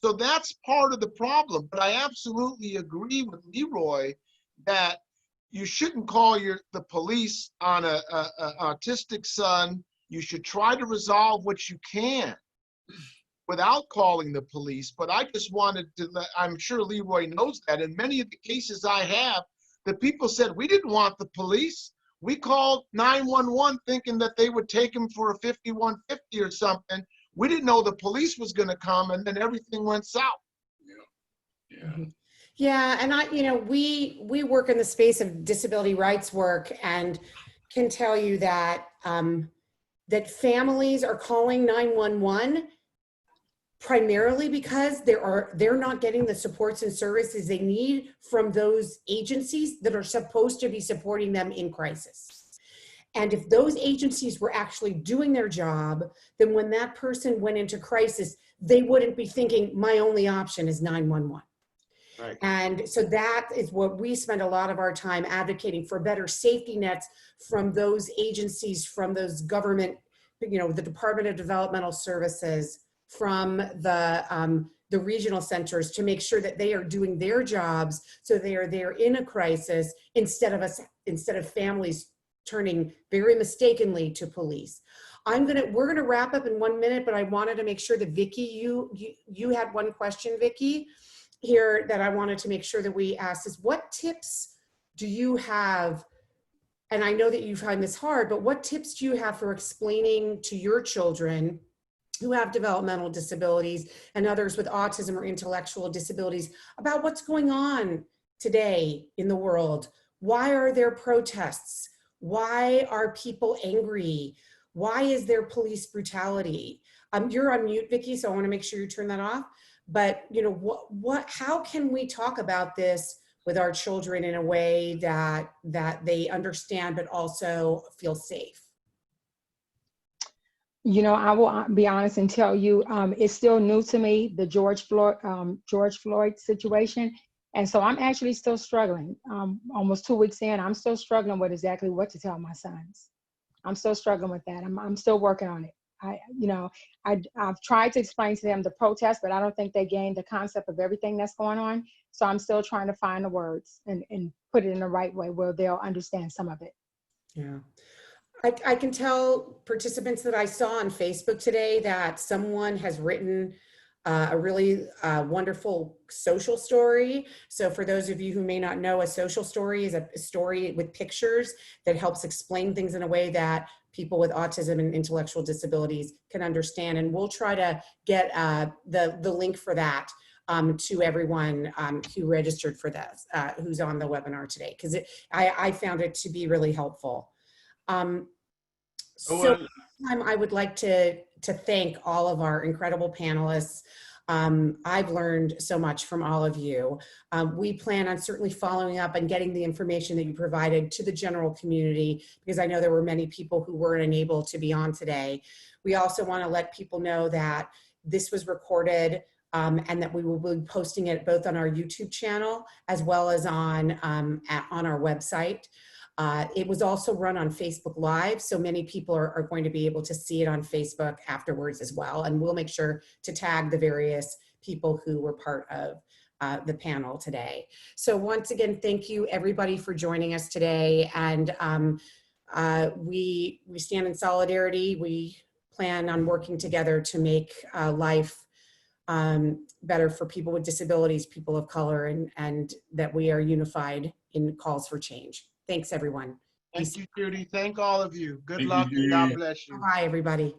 So that's part of the problem. But I absolutely agree with Leroy that you shouldn't call the police on an autistic son. You should try to resolve what you can without calling the police. But I just wanted to, I'm sure Leroy knows that. In many of the cases I have, the people said, we didn't want the police. We called 911 thinking that they would take him for a 5150 or something. We didn't know the police was going to come, and then everything went south. Yeah, and we work in the space of disability rights work, and can tell you that that families are calling 911 primarily because they're not getting the supports and services they need from those agencies that are supposed to be supporting them in crisis. And if those agencies were actually doing their job, then when that person went into crisis, they wouldn't be thinking, my only option is 911. Right. And so that is what we spend a lot of our time advocating for, better safety nets from those agencies, from those government, the Department of Developmental Services, from the regional centers, to make sure that they are doing their jobs, so they are there in a crisis instead of families turning very mistakenly to police. We're gonna wrap up in 1 minute, but I wanted to make sure that Vicky, you had one question, Vicky, here that I wanted to make sure that we asked is, what tips do you have? And I know that you find this hard, but what tips do you have for explaining to your children who have developmental disabilities and others with autism or intellectual disabilities about what's going on today in the world? Why are there protests? Why are people angry? Why is there police brutality? You're on mute, Vicky, so I want to make sure you turn that off. But how can we talk about this with our children in a way that they understand but also feel safe? I will be honest and tell you, it's still new to me, the George Floyd situation. And so I'm actually still struggling. Almost 2 weeks in, I'm still struggling with exactly what to tell my sons. I'm still struggling with that. I'm still working on it. I've tried to explain to them the protest, but I don't think they gained the concept of everything that's going on. So I'm still trying to find the words and put it in the right way where they'll understand some of it. Yeah. I can tell participants that I saw on Facebook today that someone has written a really wonderful social story. So for those of you who may not know, a social story is a story with pictures that helps explain things in a way that people with autism and intellectual disabilities can understand. And we'll try to get the link for that to everyone who registered for this, who's on the webinar today, because I found it to be really helpful. I would like to thank all of our incredible panelists. I've learned so much from all of you. We plan on certainly following up and getting the information that you provided to the general community, because I know there were many people who weren't unable to be on today. We also want to let people know that this was recorded and that we will be posting it both on our YouTube channel as well as on our website. It was also run on Facebook Live, so many people are going to be able to see it on Facebook afterwards as well. And we'll make sure to tag the various people who were part of the panel today. So once again, thank you everybody for joining us today. And we stand in solidarity. We plan on working together to make life better for people with disabilities, people of color, and that we are unified in calls for change. Thanks, everyone. Thank you, Judy. Thank all of you. Good Thank luck you, and God Judy. bless you. Bye, everybody.